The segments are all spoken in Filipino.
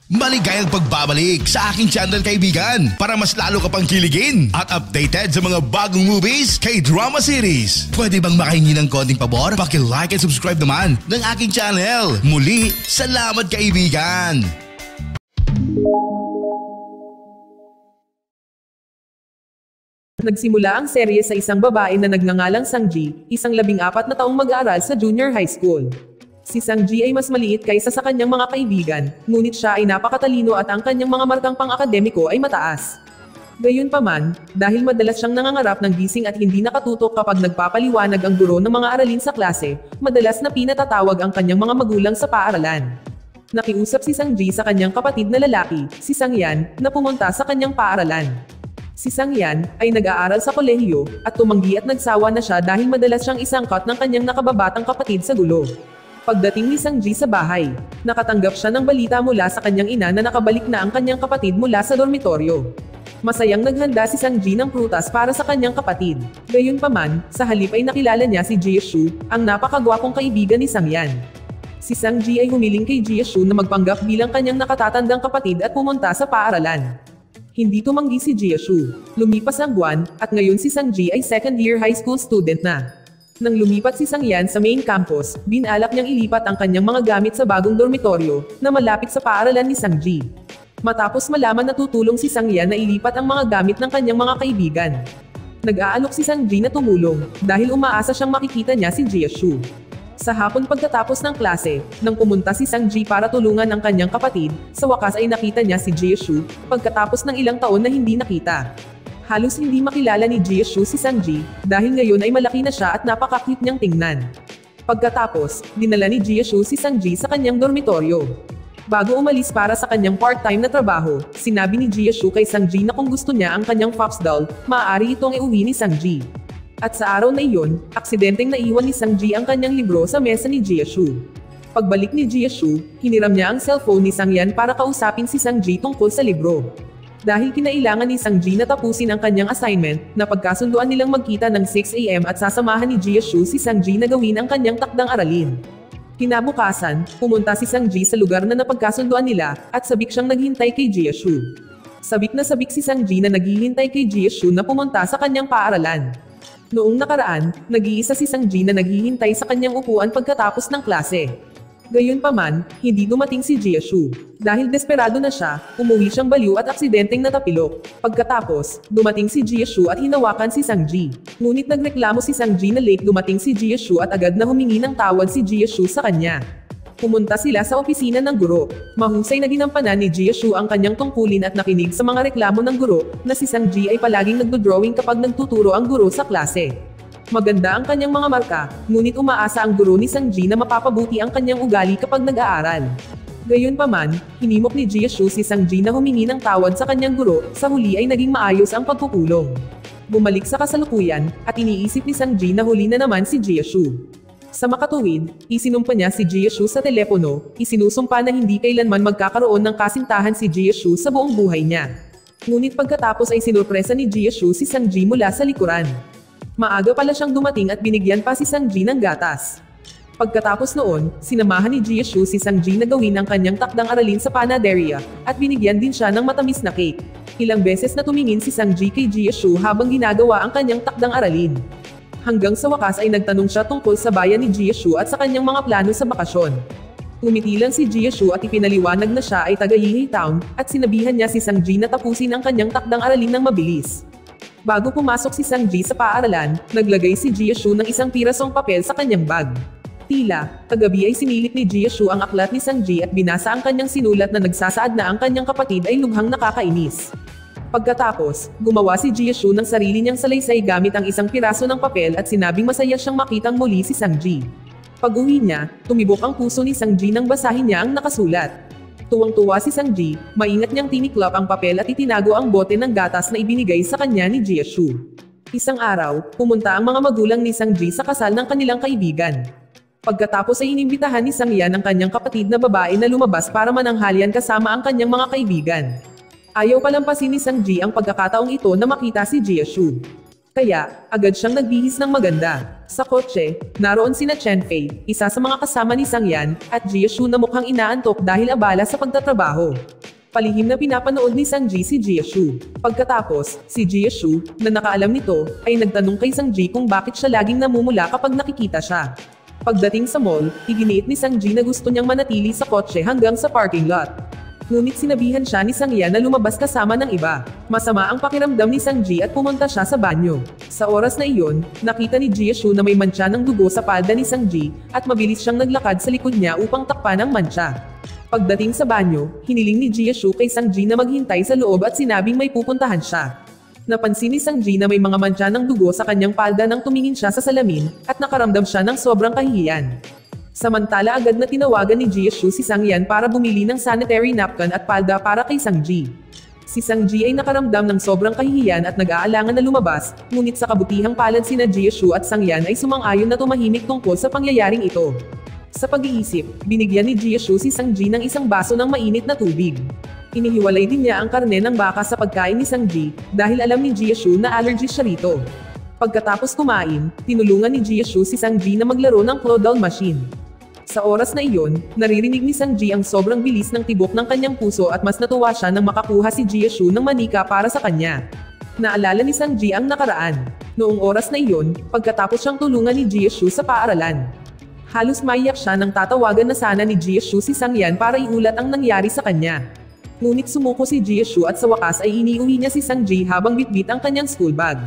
Maligayang pagbabalik sa aking channel kaibigan para mas lalo ka pang kiligin at updated sa mga bagong movies, K-drama series. Pwede bang makahingi ng konting pabor? Paki-like and subscribe naman ng aking channel. Muli, salamat kaibigan! Nagsimula ang serye sa isang babae na nagngangalang Sang-ji, isang 14 na taong mag-aaral sa junior high school. Si Sang-ji ay mas maliit kaysa sa kanyang mga kaibigan, ngunit siya ay napakatalino at ang kanyang mga markang pang-akademiko ay mataas. Gayunpaman, dahil madalas siyang nangangarap ng gising at hindi nakatutok kapag nagpapaliwanag ang guro ng mga aralin sa klase, madalas na pinatatawag ang kanyang mga magulang sa paaralan. Nakiusap si Sang-ji sa kanyang kapatid na lalaki, si Sang-yan, na pumunta sa kanyang paaralan. Si Sang-yan ay nag-aaral sa kolehiyo at tumanggi at nagsawa na siya dahil madalas siyang isangkot ng kanyang nakababatang kapatid sa gulo. Pagdating ni Sang-ji sa bahay, nakatanggap siya ng balita mula sa kanyang ina na nakabalik na ang kanyang kapatid mula sa dormitoryo. Masayang naghanda si Sang-ji ng prutas para sa kanyang kapatid. Gayunpaman, sa halip ay nakilala niya si Jisoo, ang napakagwapong kaibigan ni Sang-yan. Si Sang-ji ay humiling kay Jisoo na magpanggap bilang kanyang nakatatandang kapatid at pumunta sa paaralan. Hindi tumanggi si Jisoo. Lumipas ang buwan, at ngayon si Sang-ji ay second-year high school student na. Nang lumipat si Sang-yan sa main campus, binalak niyang ilipat ang kanyang mga gamit sa bagong dormitoryo na malapit sa paaralan ni Sang-ji. Matapos malaman na tutulong si Sang-yan na ilipat ang mga gamit ng kanyang mga kaibigan, nag-aalok si Sang-ji na tumulong dahil umaasa siyang makikita niya si Jisoo. Sa hapon pagkatapos ng klase, nang pumunta si Sang-ji para tulungan ang kanyang kapatid, sa wakas ay nakita niya si Jisoo pagkatapos ng ilang taon na hindi nakita. Halos hindi makilala ni Jisoo si Sang-ji dahil ngayon ay malaki na siya at napaka-cute niyang tingnan. Pagkatapos, dinala ni Jisoo si Sang-ji sa kanyang dormitoryo. Bago umalis para sa kanyang part-time na trabaho, sinabi ni Jisoo kay Sang-ji na kung gusto niya ang kanyang Fox doll, maaari itong iuwi ni Sang-ji. At sa araw na iyon, aksidenteng naiwan ni Sang-ji ang kanyang libro sa mesa ni Jisoo. Pagbalik ni Jisoo, hiniram niya ang cellphone ni Sang-yan para kausapin si Sang-ji tungkol sa libro. Dahil kinailangan ni Sang-ji na tapusin ang kanyang assignment, napagkasunduan nilang magkita ng 6 AM at sasamahan ni Jisoo si Sang-ji na gawin ang kanyang takdang aralin. Kinabukasan, pumunta si Sang-ji sa lugar na napagkasunduan nila, at sabik siyang naghintay kay Jisoo. Sabik na sabik si Sang-ji na naghihintay kay Jisoo na pumunta sa kanyang paaralan. Noong nakaraan, nag-iisa si Sang-ji na naghihintay sa kanyang upuan pagkatapos ng klase. Gayunpaman, hindi dumating si Jisoo. Dahil desperado na siya, umuwi siyang baliw at aksidenteng natapilok. Pagkatapos, dumating si Jisoo at hinawakan si Sang-ji. Ngunit nagreklamo si Sang-ji na late dumating si Jisoo at agad na humingi ng tawad si Jisoo sa kanya. Pumunta sila sa opisina ng guro. Mahusay na ginampanan ni Jisoo ang kanyang tungkulin at nakinig sa mga reklamo ng guro, na si Sang-ji ay palaging nagdo-drawing kapag nagtuturo ang guro sa klase. Maganda ang kanyang mga marka, ngunit umaasa ang guro ni Sang-ji na mapapabuti ang kanyang ugali kapag nag-aaral. Gayunpaman, hinimok ni Jisoo si Sang-ji na humingi ng tawad sa kanyang guro, sa huli ay naging maayos ang pagpupulong. Bumalik sa kasalukuyan, at iniisip ni Sang-ji na huli na naman si Jisoo. Sa makatuwid, isinumpa niya si Jisoo sa telepono, isinusumpa na hindi kailanman magkakaroon ng kasintahan si Jisoo sa buong buhay niya. Ngunit pagkatapos ay sinurpresa ni Jisoo si Sang-ji mula sa likuran. Maaga pala siyang dumating at binigyan pa si Sang-ji ng gatas. Pagkatapos noon, sinamahan ni Jisoo si Sang-ji na gawin ang kanyang takdang aralin sa panaderia, at binigyan din siya ng matamis na cake. Ilang beses na tumingin si Sang-ji kay Jisoo habang ginagawa ang kanyang takdang aralin. Hanggang sa wakas ay nagtanong siya tungkol sa bayan ni Jisoo at sa kanyang mga plano sa bakasyon. Umiti lang si Jisoo at ipinaliwanag na siya ay taga Yehey Town, at sinabihan niya si Sang-ji na tapusin ang kanyang takdang aralin ng mabilis. Bago pumasok si Sang-ji sa paaralan, naglagay si Jisoo ng isang pirasong papel sa kanyang bag. Tila, kagabi ay sinilip ni Jisoo ang aklat ni Sang-ji at binasa ang kanyang sinulat na nagsasaad na ang kanyang kapatid ay lubhang nakakainis. Pagkatapos, gumawa si Jisoo ng sarili niyang salaysay gamit ang isang piraso ng papel at sinabing masaya siyang makitang muli si Sang-ji. Pag-uwi niya, tumibok ang puso ni Sang-ji nang basahin niya ang nakasulat. Tuwang-tuwa si Sang-ji, maingat niyang tiniklop ang papel at itinago ang bote ng gatas na ibinigay sa kanya ni Jisoo. Isang araw, pumunta ang mga magulang ni Sang-ji sa kasal ng kanilang kaibigan. Pagkatapos ay inimbitahan ni Sang-yan ang kanyang kapatid na babae na lumabas para mananghalian kasama ang kanyang mga kaibigan. Ayaw palampasin ni Sang-ji ang pagkakataong ito na makita si Jisoo. Kaya, agad siyang nagbihis ng maganda. Sa kotse, naroon sina Chen Fei, isa sa mga kasama ni Sang-yan, at Jisoo na mukhang inaantok dahil abala sa pagtatrabaho. Palihim na pinapanood ni Sang-ji si Jia-shu. Pagkatapos, si Jia-shu, na nakaalam nito, ay nagtanong kay Sang-ji kung bakit siya laging namumula kapag nakikita siya. Pagdating sa mall, iginiit ni Sang-ji na gusto niyang manatili sa kotse hanggang sa parking lot. Ngunit sinabihan siya ni Sang-yan na lumabas kasama ng iba. Masama ang pakiramdam ni Sang-ji at pumunta siya sa banyo. Sa oras na iyon, nakita ni Jia-shu na may mantsa ng dugo sa palda ni Sang-ji, at mabilis siyang naglakad sa likod niya upang takpan ang mantsa. Pagdating sa banyo, hiniling ni Jia-shu kay Sang-ji na maghintay sa loob at sinabing may pupuntahan siya. Napansin ni Sang-ji na may mga mantsa ng dugo sa kanyang palda nang tumingin siya sa salamin, at nakaramdam siya ng sobrang kahihiyan. Samantala agad na tinawagan ni Jia-shu si Sang-yan para bumili ng sanitary napkin at palda para kay Sang-ji. Si Sang-ji ay nakaramdam ng sobrang kahihiyan at nag-aalangan na lumabas, ngunit sa kabutihang palad sina Jia-shu at Sang-yan ay sumang-ayon na tumahimik tungkol sa pangyayaring ito. Sa pag-iisip, binigyan ni Jia-shu si Sang-ji ng isang baso ng mainit na tubig. Inihiwalay din niya ang karne ng baka sa pagkain ni Sang-ji, dahil alam ni Jia-shu na allergy siya rito. Pagkatapos kumain, tinulungan ni Jia-shu si Sang-ji na maglaro ng claw machine. Sa oras na iyon, naririnig ni Sang-ji ang sobrang bilis ng tibok ng kanyang puso at mas natuwa siya nang makakuha si Jia-shu ng manika para sa kanya. Naalala ni Sang-ji ang nakaraan. Noong oras na iyon, pagkatapos siyang tulungan ni Jia-shu sa paaralan. Halos maiyak siya nang tatawagan na sana ni Jia-shu si Sang-yan para iulat ang nangyari sa kanya. Ngunit sumuko si Jia-shu at sa wakas ay iniuwi niya si Sang-ji habang bitbit ang kanyang school bag.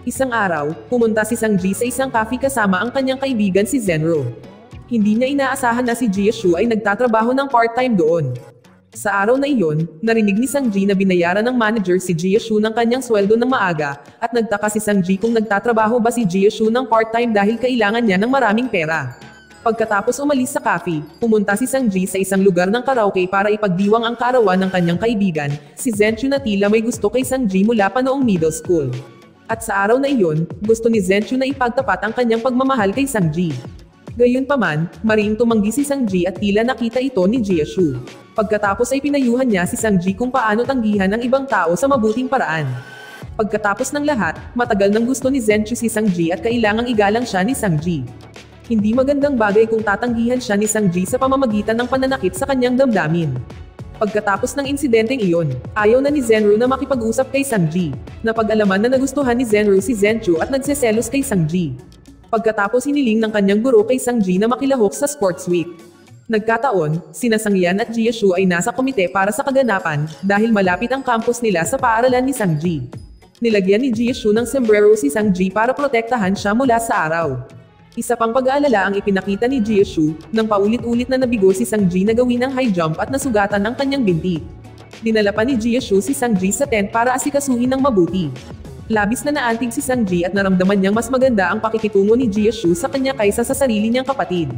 Isang araw, pumunta si Sang-ji sa isang cafe kasama ang kanyang kaibigan si Zenro. Hindi niya inaasahan na si Jia-shu ay nagtatrabaho ng part-time doon. Sa araw na iyon, narinig ni Sang-ji na binayaran ng manager si Jia-shu ng kanyang sweldo ng maaga, at nagtaka si Sang-ji kung nagtatrabaho ba si Jia-shu ng part-time dahil kailangan niya ng maraming pera. Pagkatapos umalis sa cafe, pumunta si Sang-ji sa isang lugar ng karaoke para ipagdiwang ang kaarawan ng kanyang kaibigan, si Zenchu na tila may gusto kay Sang-ji mula pa noong middle school. At sa araw na iyon, gusto ni Zenchu na ipagtapat ang kanyang pagmamahal kay Sang-ji. Gayunpaman, mariing tumanggi si Sang-ji at tila nakita ito ni Jia-shu. Pagkatapos ay pinayuhan niya si Sang-ji kung paano tanggihan ang ibang tao sa mabuting paraan. Pagkatapos ng lahat, matagal nang gusto ni Zenchu si Sang-ji at kailangang igalang siya ni Sang-ji. Hindi magandang bagay kung tatanggihan siya ni Sang-ji sa pamamagitan ng pananakit sa kanyang damdamin. Pagkatapos ng insidenteng iyon, ayaw na ni Zenru na makipag-usap kay Sang-ji. Napag-alaman na nagustuhan ni Zenru si Zenchu at nagseselos kay Sang-ji. Pagkatapos hiniling ng kanyang guro kay Sang-ji na makilahok sa Sports Week. Nagkataon, sina Sang-yan at Jia-shu ay nasa komite para sa kaganapan, dahil malapit ang campus nila sa paaralan ni Sang-ji. Nilagyan ni Jia-shu ng sombrero si Sang-ji para protektahan siya mula sa araw. Isa pang pag-aalala ang ipinakita ni Jia-shu, nang paulit-ulit na nabigo si Sang-ji na gawin ang high jump at nasugatan ang kanyang binti. Dinala pa ni Jia-shu si Sang-ji sa tent para asikasuhin ng mabuti. Labis na naantig si Sang-ji at naramdaman niyang mas maganda ang pakikitungo ni Jia-shu sa kanya kaysa sa sarili niyang kapatid.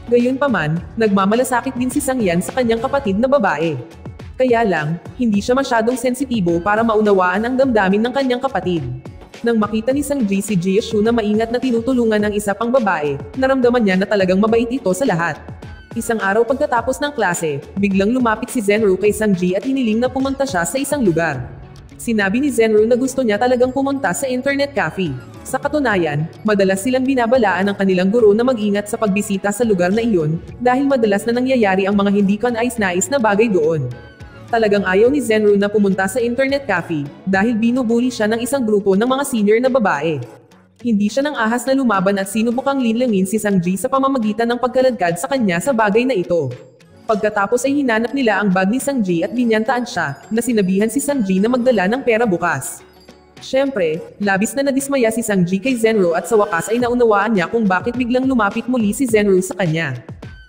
Gayunpaman, nagmamalasakit din si Sang-yan sa kanyang kapatid na babae. Kaya lang, hindi siya masyadong sensitibo para maunawaan ang damdamin ng kanyang kapatid. Nang makita ni Sang-ji si Jia-shu na maingat na tinutulungan ng isa pang babae, naramdaman niya na talagang mabait ito sa lahat. Isang araw pagkatapos ng klase, biglang lumapit si Zenru kay Sang-ji at hiniling na pumunta siya sa isang lugar. Sinabi ni Zenru na gusto niya talagang pumunta sa internet cafe. Sa katunayan, madalas silang binabalaan ng kanilang guro na mag-ingat sa pagbisita sa lugar na iyon, dahil madalas na nangyayari ang mga hindi kanais-nais na bagay doon. Talagang ayaw ni Zenru na pumunta sa internet cafe, dahil binubuli siya ng isang grupo ng mga senior na babae. Hindi siya nang ahas na lumaban at sinubukang linlangin si Sang-ji sa pamamagitan ng pagkaladkad sa kanya sa bagay na ito. Pagkatapos ay hinanap nila ang bag ni Sang-ji at binyantaan siya, na sinabihan si Sang-ji na magdala ng pera bukas. Siyempre, labis na nadismaya si Sang-ji kay Zenru at sa wakas ay naunawaan niya kung bakit biglang lumapit muli si Zenru sa kanya.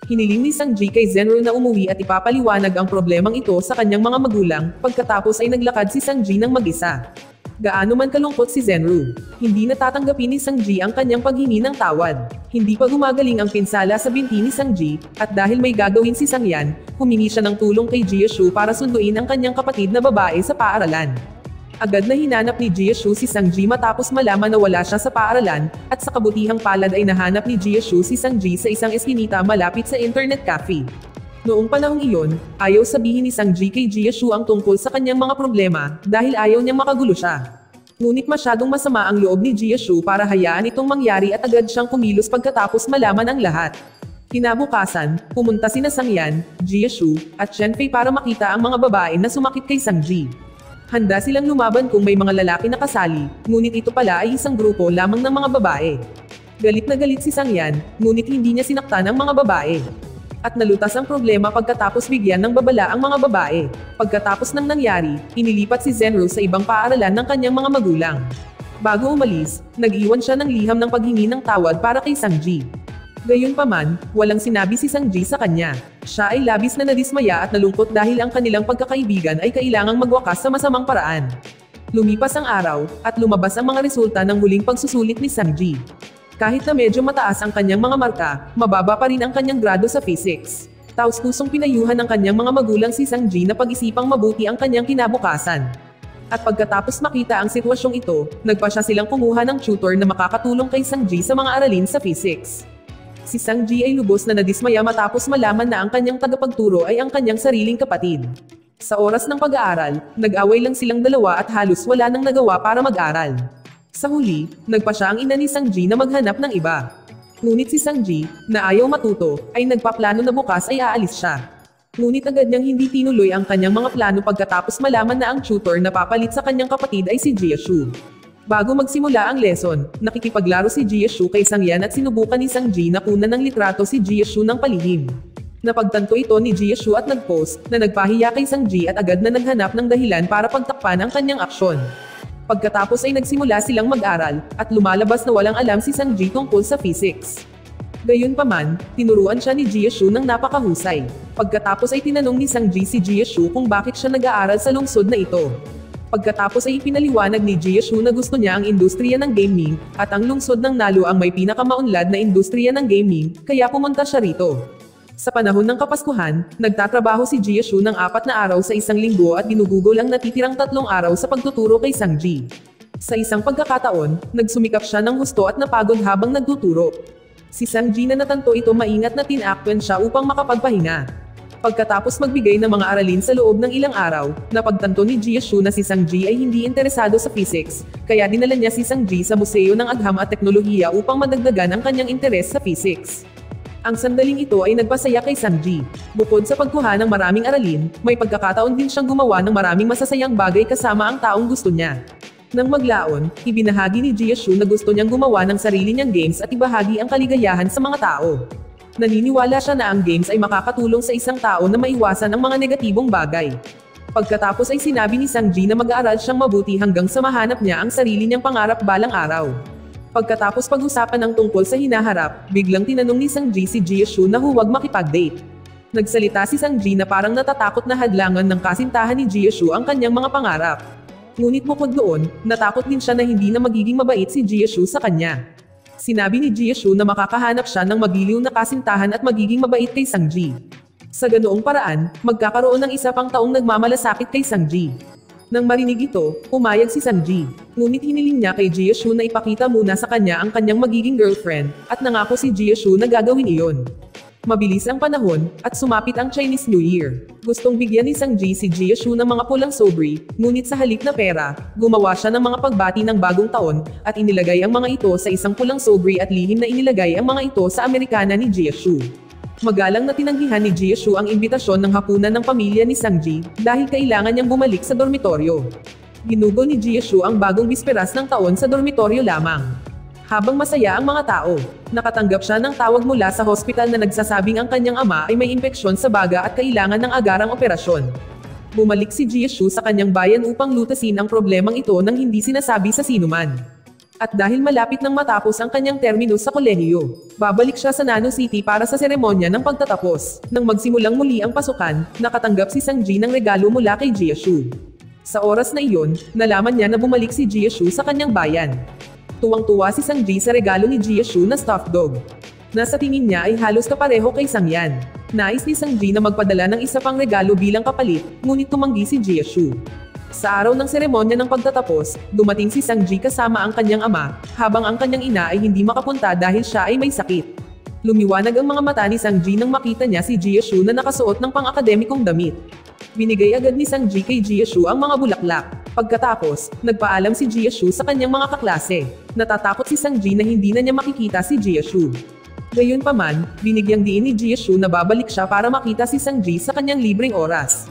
Hiniling ni Sang-ji kay Zenru na umuwi at ipapaliwanag ang problemang ito sa kanyang mga magulang, pagkatapos ay naglakad si Sang-ji ng mag-isa. Gaano man kalungkot si Zenru, hindi natatanggapin ni Sang-ji ang kanyang paghingi ng tawad. Hindi pa gumagaling ang pinsala sa binti ni Sang-ji, at dahil may gagawin si Sang-yan, humingi siya ng tulong kay Jia-shu para sunduin ang kanyang kapatid na babae sa paaralan. Agad na hinanap ni Jia-shu si Sang-ji matapos malaman na wala siya sa paaralan, at sa kabutihang palad ay nahanap ni Jia-shu si Sang-ji sa isang eskinita malapit sa internet cafe. Noong panahong iyon, ayaw sabihin ni Sang-ji kay Jia-shu ang tungkol sa kanyang mga problema, dahil ayaw niyang makagulo siya. Ngunit masyadong masama ang loob ni Jia-shu para hayaan itong mangyari at agad siyang kumilos pagkatapos malaman ang lahat. Kinabukasan, pumunta sina Sang Yan, Jia Shu, at Chen Fei para makita ang mga babae na sumakit kay Sang Ji. Handa silang lumaban kung may mga lalaki na kasali, ngunit ito pala ay isang grupo lamang ng mga babae. Galit na galit si Sang Yan, ngunit hindi niya sinaktan ang mga babae. At nalutas ang problema pagkatapos bigyan ng babala ang mga babae. Pagkatapos ng nangyari, inilipat si Zhenru sa ibang paaralan ng kanyang mga magulang. Bago umalis, nag-iwan siya ng liham ng paghingi ng tawad para kay Sang Ji. Gayunpaman, walang sinabi si Sang Ji sa kanya. Siya ay labis na nadismaya at nalungkot dahil ang kanilang pagkakaibigan ay kailangang magwakas sa masamang paraan. Lumipas ang araw, at lumabas ang mga resulta ng huling pagsusulit ni Sang Ji. Kahit na medyo mataas ang kanyang mga marka, mababa pa rin ang kanyang grado sa physics. Taos-pusong pinayuhan ng kanyang mga magulang si Sang Ji na pag-isipang mabuti ang kanyang kinabukasan. At pagkatapos makita ang sitwasyong ito, nagpa siya silang kumuha ng tutor na makakatulong kay Sang Ji sa mga aralin sa physics. Si Sang Ji ay lubos na nadismaya matapos malaman na ang kanyang tagapagturo ay ang kanyang sariling kapatid. Sa oras ng pag-aaral, nag-away lang silang dalawa at halos wala nang nagawa para mag-aral. Sa huli, nagpa siya ang ina ni Sang Ji na maghanap ng iba. Ngunit si Sang Ji, na ayaw matuto, ay nagpaplano na bukas ay aalis siya. Ngunit agad niyang hindi tinuloy ang kanyang mga plano pagkatapos malaman na ang tutor na papalit sa kanyang kapatid ay si Jia Shu. Bago magsimula ang lesson, nakikipaglaro si Jia Shu kay Sang Yan at sinubukan ni Sang Ji na kunan ng litrato si Jia Shu ng palihim. Napagtanto ito ni Jia Shu at nag-post na nagpahiya kay Sang Ji at agad na naghanap ng dahilan para pagtakpan ang kanyang aksyon. Pagkatapos ay nagsimula silang mag-aral, at lumalabas na walang alam si Sang Ji tungkol sa physics. Gayunpaman, tinuruan siya ni Jia Shu ng napakahusay. Pagkatapos ay tinanong ni Sang Ji si Jia Shu kung bakit siya nag-aaral sa lungsod na ito. Pagkatapos ay ipinaliwanag ni Jia Shu na gusto niya ang industriya ng gaming, at ang lungsod ng Nalu ang may pinakamaunlad na industriya ng gaming, kaya pumunta siya rito. Sa panahon ng Kapaskuhan, nagtatrabaho si Jia Shu ng 4 na araw sa isang linggo at ginugugol ang natitirang 3 araw sa pagtuturo kay Sang Ji. Sa isang pagkakataon, nagsumikap siya ng husto at napagod habang nagtuturo. Si Sang Ji na natanto ito maingat na tinakpan siya upang makapagpahinga. Pagkatapos magbigay ng mga aralin sa loob ng ilang araw, napagtanto ni Jia Shu na si Sang Ji ay hindi interesado sa physics, kaya dinala niya si Sang Ji sa Museo ng Agham at Teknolohiya upang madagdagan ang kanyang interes sa physics. Ang sandaling ito ay nagpasaya kay Sang Ji. Bukod sa pagkuha ng maraming aralin, may pagkakataon din siyang gumawa ng maraming masasayang bagay kasama ang taong gusto niya. Nang maglaon, ibinahagi ni Jia Shu na gusto niyang gumawa ng sarili niyang games at ibahagi ang kaligayahan sa mga tao. Naniniwala siya na ang games ay makakatulong sa isang tao na maiwasan ang mga negatibong bagay. Pagkatapos ay sinabi ni Sang Ji na mag-aaral siyang mabuti hanggang sa mahanap niya ang sarili niyang pangarap balang araw. Pagkatapos pag-usapan ng tungkol sa hinaharap, biglang tinanong ni Sang Ji si Jia Shu na huwag makipag-date. Nagsalita si Sang Ji na parang natatakot na hadlangan ng kasintahan ni Jia Shu ang kanyang mga pangarap. Ngunit bukod doon, natakot din siya na hindi na magiging mabait si Jia Shu sa kanya. Sinabi ni Jia Shu na makakahanap siya ng magiliw na kasintahan at magiging mabait kay Sang Ji. Sa ganoong paraan, magkakaroon ng isa pang taong nagmamalasakit kay Sang Ji. Nang marinig ito, umayag si Sang Ji. Ngunit hiniling niya kay Jia Shu na ipakita muna sa kanya ang kanyang magiging girlfriend, at nangako si Jia Shu na gagawin iyon. Mabilis ang panahon, at sumapit ang Chinese New Year. Gustong bigyan ni Sang Ji si Jia Shu ng mga pulang sobre, ngunit sa halip na pera, gumawa siya ng mga pagbati ng bagong taon, at inilagay ang mga ito sa isang pulang sobre at lihim na inilagay ang mga ito sa Amerikana ni Jia Shu. Magalang na tinanggihan ni Jia Shu ang imbitasyon ng hapunan ng pamilya ni Sang Ji, dahil kailangan niyang bumalik sa dormitoryo. Ginugol ni Jia Shu ang bagong bisperas ng taon sa dormitoryo lamang. Habang masaya ang mga tao, nakatanggap siya ng tawag mula sa hospital na nagsasabing ang kanyang ama ay may impeksyon sa baga at kailangan ng agarang operasyon. Bumalik si Jia Shu sa kanyang bayan upang lutasin ang problemang ito nang hindi sinasabi sa sinuman. At dahil malapit nang matapos ang kanyang termino sa kolehiyo, babalik siya sa Nano City para sa seremonya ng pagtatapos. Nang magsimulang muli ang pasukan, nakatanggap si Sang Ji ng regalo mula kay Jia Shu. Sa oras na iyon, nalaman niya na bumalik si Jia Shu sa kanyang bayan. Tuwang-tuwa si Sang Ji sa regalo ni Jia Shu na stuffed dog. Nasa tingin niya ay halos kapareho kay Sang Yan. Nais ni Sang Ji na magpadala ng isa pang regalo bilang kapalit, ngunit tumanggi si Jia Shu. Sa araw ng seremonya ng pagtatapos, dumating si Sang Ji kasama ang kanyang ama, habang ang kanyang ina ay hindi makapunta dahil siya ay may sakit. Lumiwanag ang mga mata ni Sang Ji nang makita niya si Jia Shu na nakasuot ng pang-akademikong damit. Binigay agad ni Sang Ji kay Jia Shu ang mga bulaklak. Pagkatapos, nagpaalam si Jia Shu sa kanyang mga kaklase. Natatakot si Sang Ji na hindi na niya makikita si Jia Shu. Gayunpaman, binigyang diin ni Jisoo na babalik siya para makita si Sang-ji sa kanyang libreng oras.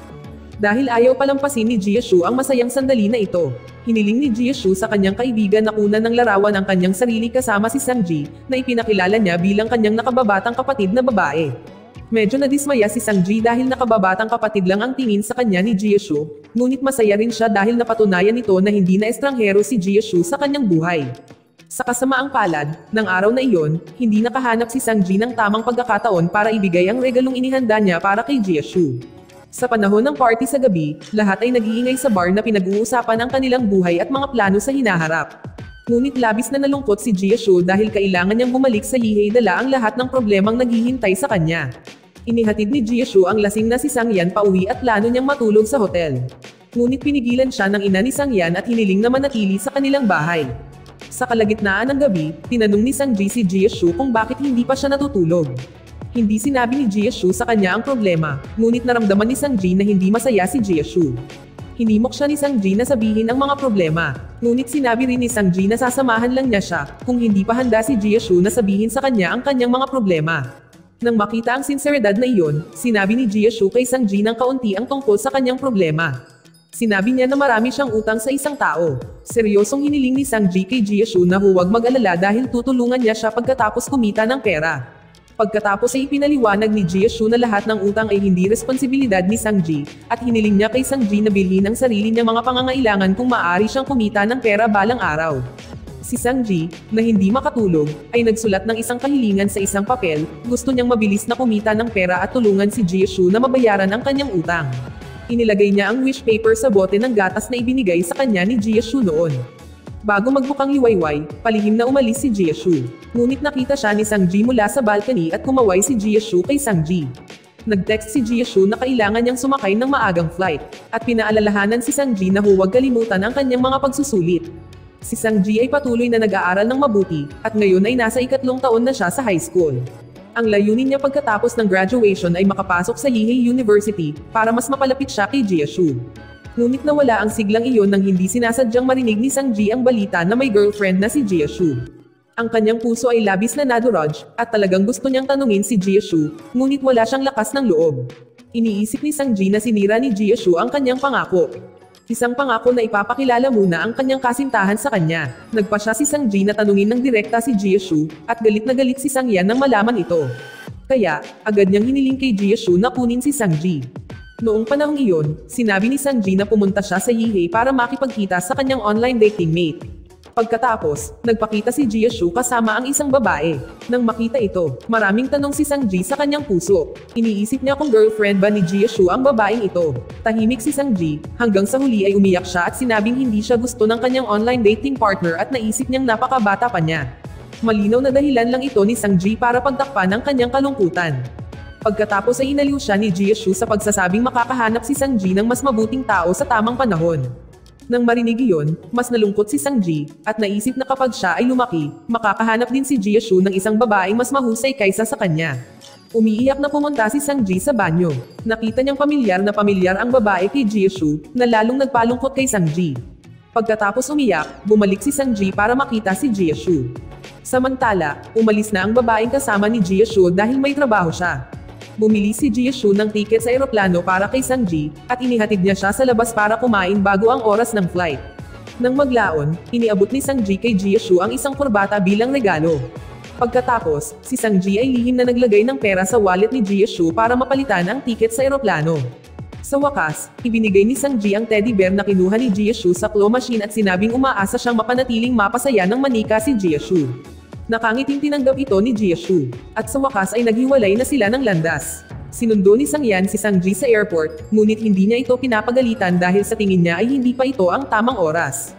Dahil ayaw palampasin ni Jisoo ang masayang sandali na ito, hiniling ni Jisoo sa kanyang kaibigan na kunan ng larawan ang kanyang sarili kasama si Sang-ji, na ipinakilala niya bilang kanyang nakababatang kapatid na babae. Medyo nadismaya si Sang-ji dahil nakababatang kapatid lang ang tingin sa kanya ni Jisoo, ngunit masaya rin siya dahil napatunayan nito na hindi na estranghero si Jisoo sa kanyang buhay. Sa kasamaang palad, ng araw na iyon, hindi nakahanap si Sang-ji ng tamang pagkakataon para ibigay ang regalong inihanda niya para kay Jisoo. Sa panahon ng party sa gabi, lahat ay nag-iingay sa bar na pinag-uusapan ang kanilang buhay at mga plano sa hinaharap. Ngunit labis na nalungkot si Jisoo dahil kailangan niyang bumalik sa Yihei dala ang lahat ng problemang naghihintay sa kanya. Inihatid ni Jisoo ang lasing na si Sang-yan pauwi at plano niyang matulog sa hotel. Ngunit pinigilan siya ng ina ni Sang-yan at hiniling na manatili sa kanilang bahay. Sa kalagitnaan ng gabi, tinanong ni Sang-ji si Jisoo kung bakit hindi pa siya natutulog. Hindi sinabi ni Jisoo sa kanya ang problema, ngunit naramdaman ni Sang-ji na hindi masaya si Jisoo. Hinimok siya ni Sang-ji na sabihin ang mga problema, ngunit sinabi rin ni Sang-ji na sasamahan lang niya siya kung hindi pa handa si Jisoo na sabihin sa kanya ang kanyang mga problema. Nang makita ang sinseridad na iyon, sinabi ni Jisoo kay Sang-ji ng kaunti ang tungkol sa kanyang problema. Sinabi niya na marami siyang utang sa isang tao. Seryosong hiniling ni Sang-ji kay Jisoo na huwag mag-alala dahil tutulungan niya siya pagkatapos kumita ng pera. Pagkatapos ay ipinaliwanag ni Jisoo na lahat ng utang ay hindi responsibilidad ni Sang-ji, at hiniling niya kay Sang-ji na bilhin ang sarili niyang mga pangangailangan kung maaari siyang kumita ng pera balang araw. Si Sang-ji, na hindi makatulog, ay nagsulat ng isang kahilingan sa isang papel, gusto niyang mabilis na kumita ng pera at tulungan si Jisoo na mabayaran ang kanyang utang. Inilagay niya ang wish paper sa bote ng gatas na ibinigay sa kanya ni Jisoo noon. Bago magbukang liwayway, palihim na umalis si Jisoo. Ngunit nakita siya ni Sang-ji mula sa balcony at kumaway si Jisoo kay Sang-ji. Nag-text si Jisoo na kailangan niyang sumakay ng maagang flight, at pinaalalahanan si Sang-ji na huwag kalimutan ang kanyang mga pagsusulit. Si Sang-ji ay patuloy na nag-aaral ng mabuti, at ngayon ay nasa 3 taon na siya sa high school. Ang layunin niya pagkatapos ng graduation ay makapasok sa Yihei University, para mas mapalapit siya kay Jisoo. Ngunit nawala ang siglang iyon nang hindi sinasadyang marinig ni Sang-ji ang balita na may girlfriend na si Jisoo. Ang kanyang puso ay labis na nadurog, at talagang gusto niyang tanungin si Jisoo, ngunit wala siyang lakas ng loob. Iniisip ni Sang-ji na sinira ni Jisoo ang kanyang pangako. Isang pangako na ipapakilala muna ang kanyang kasintahan sa kanya. Nagpa siya si Sang-ji na tanungin ng direkta si Jisoo, at galit na galit si Sang-yan nang malaman ito. Kaya, agad niyang hiniling kay Jisoo na kunin si Sang-ji. Noong panahong iyon, sinabi ni Sang-ji na pumunta siya sa Yihei para makipagkita sa kanyang online dating mate. Pagkatapos, nagpakita si Jisoo kasama ang isang babae. Nang makita ito, maraming tanong si Sang-ji sa kanyang puso. Iniisip niya kung girlfriend ba ni Jisoo ang babaeng ito. Tahimik si Sang-ji, hanggang sa huli ay umiyak siya at sinabing hindi siya gusto ng kanyang online dating partner at naisip niyang napakabata pa niya. Malinaw na dahilan lang ito ni Sang-ji para pagtakpan ang kanyang kalungkutan. Pagkatapos ay inaliw siya ni Jisoo sa pagsasabing makakahanap si Sang-ji ng mas mabuting tao sa tamang panahon. Nang marinig iyon, mas nalungkot si Sang-ji, at naisip na kapag siya ay lumaki, makakahanap din si Jisoo ng isang babaeng mas mahusay kaysa sa kanya. Umiiyak na pumunta si Sang-ji sa banyo. Nakita niyang pamilyar ang babae kay Jisoo, na lalong nagpalungkot kay Sang-ji. Pagkatapos umiyak, bumalik si Sang-ji para makita si Jisoo. Samantala, umalis na ang babaeng kasama ni Jisoo dahil may trabaho siya. Bumili si Jisoo ng tiket sa eroplano para kay Sang-ji, at inihatid niya siya sa labas para kumain bago ang oras ng flight. Nang maglaon, iniabot ni Sang-ji kay Jisoo ang isang kurbata bilang regalo. Pagkatapos, si Sang-ji ay lihim na naglagay ng pera sa wallet ni Jisoo para mapalitan ang tiket sa eroplano. Sa wakas, ibinigay ni Sang-ji ang teddy bear na kinuha ni Jisoo sa claw machine at sinabing umaasa siyang mapanatiling mapasaya ng manika si Jisoo. Nakangiting tinanggap ito ni Jisoo, at sa wakas ay naghiwalay na sila ng landas. Sinundo ni Sang-yan si Sang-ji sa airport, ngunit hindi niya ito pinapagalitan dahil sa tingin niya ay hindi pa ito ang tamang oras.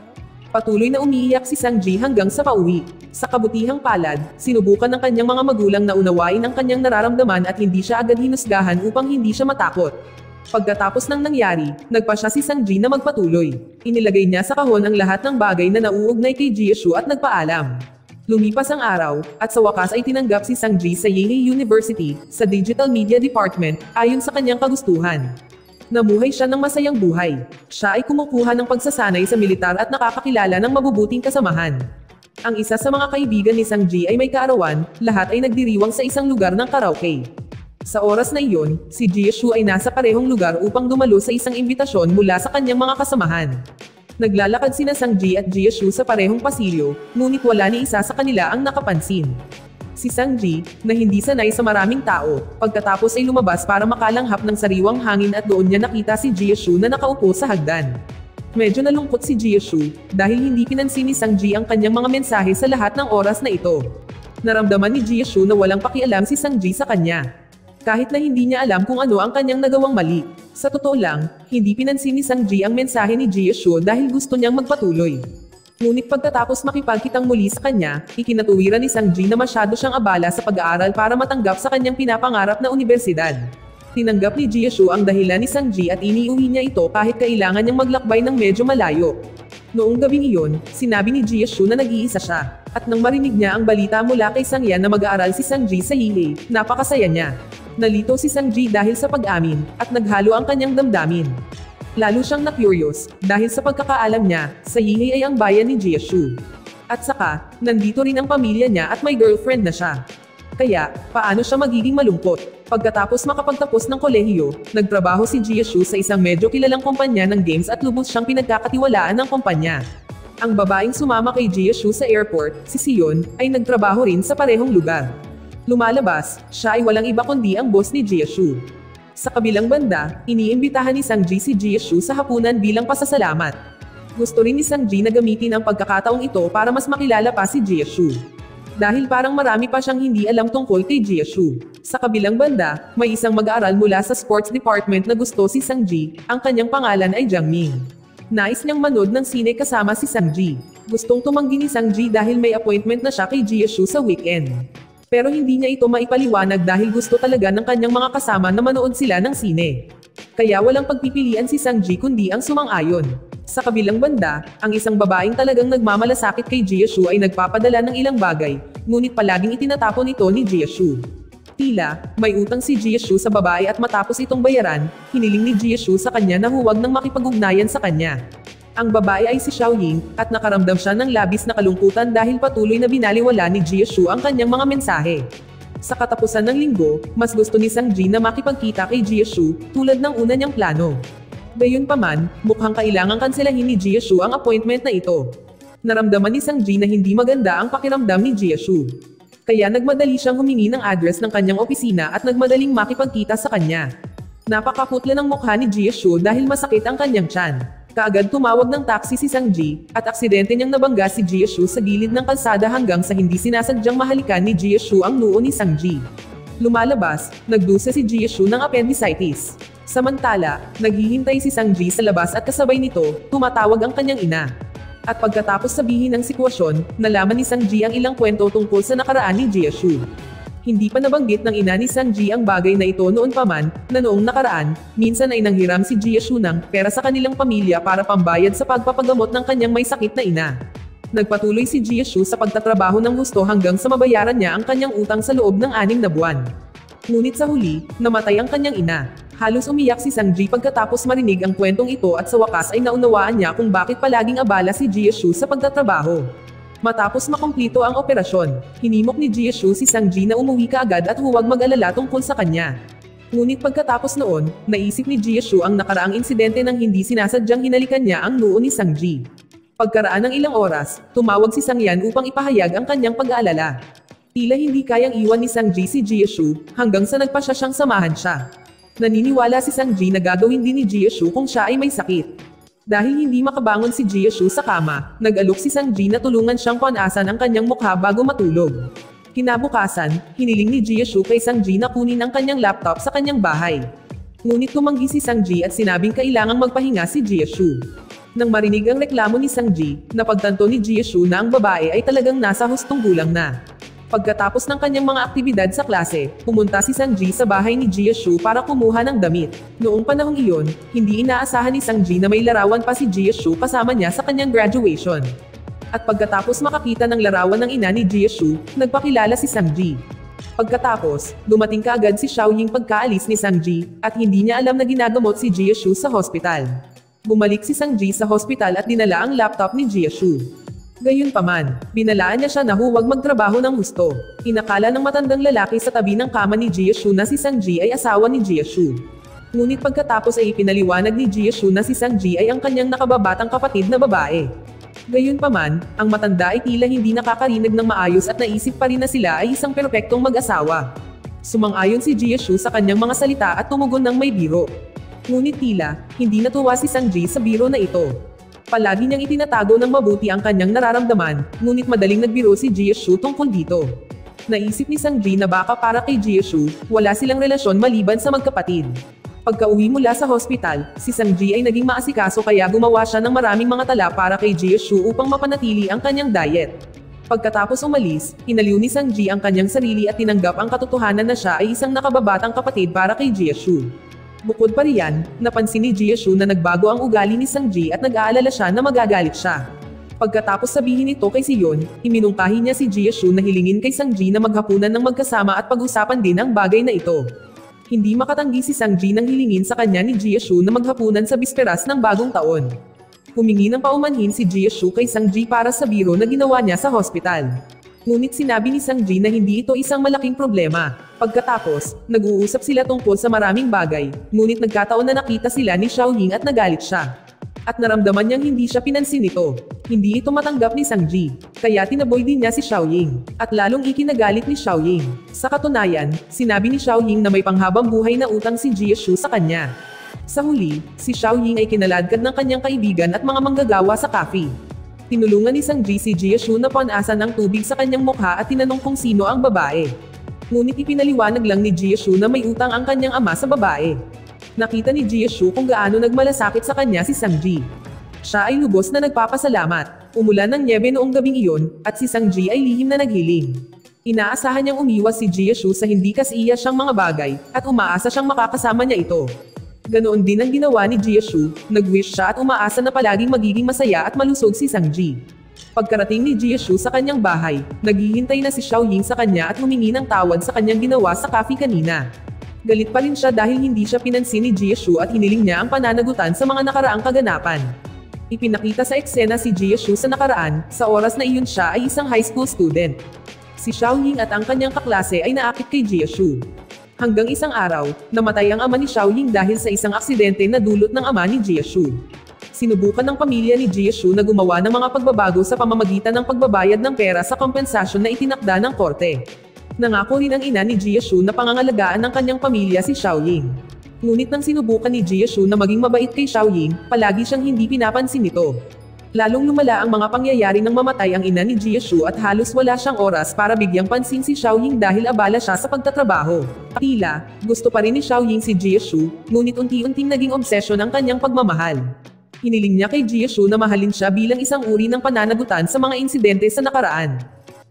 Patuloy na umiiyak si Sang-ji hanggang sa pauwi. Sa kabutihang palad, sinubukan ng kanyang mga magulang na unawain ang kanyang nararamdaman at hindi siya agad hinusgahan upang hindi siya matakot. Pagkatapos ng nangyari, nagpa siya si Sang-ji na magpatuloy. Inilagay niya sa kahon ang lahat ng bagay na nauugnay kay Jisoo at nagpaalam. Lumipas ang araw, at sa wakas ay tinanggap si Sang-ji sa Yihei University, sa Digital Media Department, ayon sa kanyang kagustuhan. Namuhay siya ng masayang buhay. Siya ay kumukuha ng pagsasanay sa militar at nakakakilala ng mabubuting kasamahan. Ang isa sa mga kaibigan ni Sang-ji ay may kaarawan, lahat ay nagdiriwang sa isang lugar ng karaoke. Sa oras na iyon, si Jisoo ay nasa parehong lugar upang dumalo sa isang imbitasyon mula sa kanyang mga kasamahan. Naglalakad sina Sang-ji at Jisoo sa parehong pasilyo, ngunit wala ni isa sa kanila ang nakapansin. Si Sang-ji, na hindi sanay sa maraming tao, pagkatapos ay lumabas para makalanghap ng sariwang hangin at doon niya nakita si Jisoo na nakaupo sa hagdan. Medyo nalungkot si Jisoo, dahil hindi pinansin ni Sang-ji ang kanyang mga mensahe sa lahat ng oras na ito. Naramdaman ni Jisoo na walang pakialam si Sang-ji sa kanya. Kahit na hindi niya alam kung ano ang kanyang nagawang mali. Sa totoo lang, hindi pinansin ni Sang-ji ang mensahe ni Jisoo dahil gusto niyang magpatuloy. Ngunit pagkatapos makipagkitang muli sa kanya, ikinatuwiran ni Sang-ji na masyado siyang abala sa pag-aaral para matanggap sa kanyang pinapangarap na universidad. Tinanggap ni Jisoo ang dahilan ni Sang-ji at iniuwi niya ito kahit kailangan niyang maglakbay ng medyo malayo. Noong gabing iyon, sinabi ni Jisoo na nag-iisa siya. At nang marinig niya ang balita mula kay Sang-yan na mag-aaral si Sang-ji sa Yale, napakasaya niya. Nalito si Sang-ji dahil sa pag-amin, at naghalo ang kanyang damdamin. Lalo siyang na-curious, dahil sa pagkakaalam niya, sa Yale ay ang bayan ni Jisoo. At saka, nandito rin ang pamilya niya at may girlfriend na siya. Kaya, paano siya magiging malungkot? Pagkatapos makapagtapos ng kolehiyo, nagtrabaho si Jisoo sa isang medyo kilalang kumpanya ng games at lubos siyang pinagkakatiwalaan ng kumpanya. Ang babaeng sumama kay Jisoo sa airport, si Sion, ay nagtrabaho rin sa parehong lugar. Lumalabas, siya ay walang iba kundi ang boss ni Jisoo. Sa kabilang banda, iniimbitahan ni Sang-ji si Jisoo sa hapunan bilang pasasalamat. Gusto rin ni Sang-ji na gamitin ang pagkakataong ito para mas makilala pa si Jisoo. Dahil parang marami pa siyang hindi alam tungkol kay Jisoo. Sa kabilang banda, may isang mag-aaral mula sa sports department na gusto si Sang-ji, ang kanyang pangalan ay Jangmin. Nais niyang manood ng sine kasama si Sang-ji. Gustong tumanggi ni Sang-ji dahil may appointment na siya kay Jisoo sa weekend. Pero hindi niya ito maipaliwanag dahil gusto talaga ng kanyang mga kasama na manood sila ng sine. Kaya walang pagpipilian si Sang-ji kundi ang sumang-ayon. Sa kabilang banda, ang isang babaeng talagang nagmamalasakit kay Jisoo ay nagpapadala ng ilang bagay, ngunit palaging itinatapon ito ni Jisoo. Tila, may utang si Jisoo sa babae at matapos itong bayaran, hiniling ni Jisoo sa kanya na huwag nang makipag-ugnayan sa kanya. Ang babae ay si Xiaoying, at nakaramdam siya ng labis na kalungkutan dahil patuloy na binaliwala ni Jisoo ang kanyang mga mensahe. Sa katapusan ng linggo, mas gusto ni Sang-ji na makipagkita kay Jisoo, tulad ng una niyang plano. Gayunpaman, mukhang kailangang kanselahin ni Jisoo ang appointment na ito. Naramdaman ni Sang-ji na hindi maganda ang pakiramdam ni Jisoo. Kaya nagmadali siyang humingi ng address ng kanyang opisina at nagmadaling makipagkita sa kanya. Napakaputla ng mukha ni Jisoo dahil masakit ang kanyang tiyan. Kaagad tumawag ng taxi si Sang-ji, at aksidente niyang nabangga si Jisoo sa gilid ng kalsada hanggang sa hindi sinasadyang mahalikan ni Jisoo ang noo ni Sang-ji. Lumalabas, nagdusa si Jisoo ng appendicitis. Samantala, naghihintay si Sang-ji sa labas at kasabay nito, tumatawag ang kanyang ina. At pagkatapos sabihin ng sitwasyon, nalaman ni Sang-ji ang ilang kwento tungkol sa nakaraan ni Jisoo. Hindi pa nabanggit ng ina ni Sang-ji ang bagay na ito noon pa man, na noong nakaraan, minsan ay nanghiram si Jisoo ng pera sa kanilang pamilya para pambayad sa pagpapagamot ng kanyang may sakit na ina. Nagpatuloy si Jisoo sa pagtatrabaho ng gusto hanggang sa mabayaran niya ang kanyang utang sa loob ng 6 na buwan. Ngunit sa huli, namatay ang kanyang ina. Halos umiyak si Sang-ji pagkatapos marinig ang kwentong ito at sa wakas ay naunawaan niya kung bakit palaging abala si Jisoo sa pagtatrabaho. Matapos makumplito ang operasyon, hinimok ni Jisoo si Sang-ji na umuwi kaagad at huwag mag-alala tungkol sa kanya. Ngunit pagkatapos noon, naisip ni Jisoo ang nakaraang insidente nang hindi sinasadyang hinalikan niya ang noo ni Sang-ji. Pagkaraan ng ilang oras, tumawag si Sang-yan upang ipahayag ang kanyang pag-aalala. Tila hindi kayang iwan ni Sang-ji si Jisoo, hanggang sa nagpasya siyang samahan siya. Naniniwala si Sang-ji na gagawin din ni Jisoo kung siya ay may sakit. Dahil hindi makabangon si Jisoo sa kama, nag-alok si Sang-ji na tulungan siyang punasan ang kanyang mukha bago matulog. Kinabukasan, hiniling ni Jisoo kay Sang-ji na kunin ang kanyang laptop sa kanyang bahay. Ngunit tumanggi si Sang-ji at sinabing kailangang magpahinga si Jisoo. Nang marinig ang reklamo ni Sang-ji, napagtanto ni Jisoo na ang babae ay talagang nasa hustong gulang na. Pagkatapos ng kanyang mga aktibidad sa klase, pumunta si Sang-ji sa bahay ni Jisoo para kumuha ng damit. Noong panahong iyon, hindi inaasahan ni Sang-ji na may larawan pa si Jisoo kasama niya sa kanyang graduation. At pagkatapos makakita ng larawan ng ina ni Jisoo, nagpakilala si Sang-ji. Pagkatapos, dumating kaagad si Xiaoying pagkaalis ni Sang-ji, at hindi niya alam na ginagamot si Jisoo sa hospital. Bumalik si Sang-ji sa hospital at dinala ang laptop ni Jisoo. Gayunpaman, binalaan niya siya na huwag magtrabaho ng husto. Inakala ng matandang lalaki sa tabi ng kama ni Jisoo na si Sang-ji ay asawa ni Jisoo. Ngunit pagkatapos ay ipinaliwanag ni Jisoo na si Sang-ji ay ang kanyang nakababatang kapatid na babae. Gayunpaman, ang matanda ay tila hindi nakakarinig ng maayos at naisip pa rin na sila ay isang perpektong mag-asawa. Sumang-ayon si Jisoo sa kanyang mga salita at tumugon ng may biro. Ngunit tila, hindi natuwa si Sang-ji sa biro na ito. Palagi niyang itinatago ng mabuti ang kanyang nararamdaman, ngunit madaling nagbiro si Jisoo tungkol dito. Naisip ni Sang-ji na baka para kay Jisoo, wala silang relasyon maliban sa magkapatid. Pagka-uwi mula sa hospital, si Sang-ji ay naging maasikaso kaya gumawa siya ng maraming mga tala para kay Jisoo upang mapanatili ang kanyang diet. Pagkatapos umalis, inaliw ni Sang-ji ang kanyang sarili at tinanggap ang katotohanan na siya ay isang nakababatang kapatid para kay Jisoo. Bukod pa riyan, napansin ni Jisoo na nagbago ang ugali ni Sang-ji at nag-aalala siya na magagalit siya. Pagkatapos sabihin ito kay Siyon, iminungkahi niya si Jisoo na hilingin kay Sang-ji na maghapunan ng magkasama at pag-usapan din ang bagay na ito. Hindi makatanggi si Sang-ji nang hilingin sa kanya ni Jisoo na maghapunan sa bisperas ng bagong taon. Humingi ng paumanhin si Jisoo kay Sang-ji para sa biro na ginawa niya sa hospital. Ngunit sinabi ni Sang-ji na hindi ito isang malaking problema. Pagkatapos, nag-uusap sila tungkol sa maraming bagay, ngunit nagkataon na nakita sila ni Xiaoying at nagalit siya. At naramdaman niyang hindi siya pinansin nito. Hindi ito matanggap ni Sang-ji, kaya tinaboy din niya si Xiaoying, at lalong ikinagalit ni Xiaoying. Sa katunayan, sinabi ni Xiaoying na may panghabang buhay na utang si Jisoo sa kanya. Sa huli, si Xiaoying ay kinaladkad ng kanyang kaibigan at mga manggagawa sa cafe. Tinulungan ni Sang-ji si Jisoo na punasan ng tubig sa kanyang mukha at tinanong kung sino ang babae. Ngunit ipinaliwanag lang ni Jisoo na may utang ang kanyang ama sa babae. Nakita ni Jisoo kung gaano nagmalasakit sa kanya si Sang-ji. Siya ay lubos na nagpapasalamat. Umulan ng nyebe noong gabing iyon, at si Sang-ji ay lihim na naghiling. Inaasahan niyang umiwas si Jisoo sa hindi kasiya siyang mga bagay, at umaasa siyang makakasama niya ito. Ganoon din ang ginawa ni Jisoo, nag-wish siya at umaasa na palaging magiging masaya at malusog si Sang-ji. Pagkarating ni Jisoo sa kanyang bahay, naghihintay na si Xiaoying sa kanya at humingi ng tawad sa kanyang ginawa sa cafe kanina. Galit pa rin siya dahil hindi siya pinansin ni Jisoo at hiniling niya ang pananagutan sa mga nakaraang kaganapan. Ipinakita sa eksena si Jisoo sa nakaraan, sa oras na iyon siya ay isang high school student. Si Xiaoying at ang kanyang kaklase ay naakit kay Jisoo. Hanggang isang araw, namatay ang ama ni Xiaoying dahil sa isang aksidente na dulot ng ama ni Jisoo. Sinubukan ng pamilya ni Jisoo na gumawa ng mga pagbabago sa pamamagitan ng pagbabayad ng pera sa kompensasyon na itinakda ng korte. Nangako rin ang ina ni Jisoo na pangangalagaan ng kanyang pamilya si Xiaoying. Ngunit nang sinubukan ni Jisoo na maging mabait kay Xiaoying, palagi siyang hindi pinapansin nito. Lalong lumala ang mga pangyayari nang mamatay ang ina ni Jisoo at halos wala siyang oras para bigyang pansin si Xiaoying dahil abala siya sa pagtatrabaho. Tila, gusto pa rin ni Xiaoying si Jisoo, ngunit unti-unting naging obsesyon ang kanyang pagmamahal. Hiniling niya kay Jisoo na mahalin siya bilang isang uri ng pananagutan sa mga insidente sa nakaraan.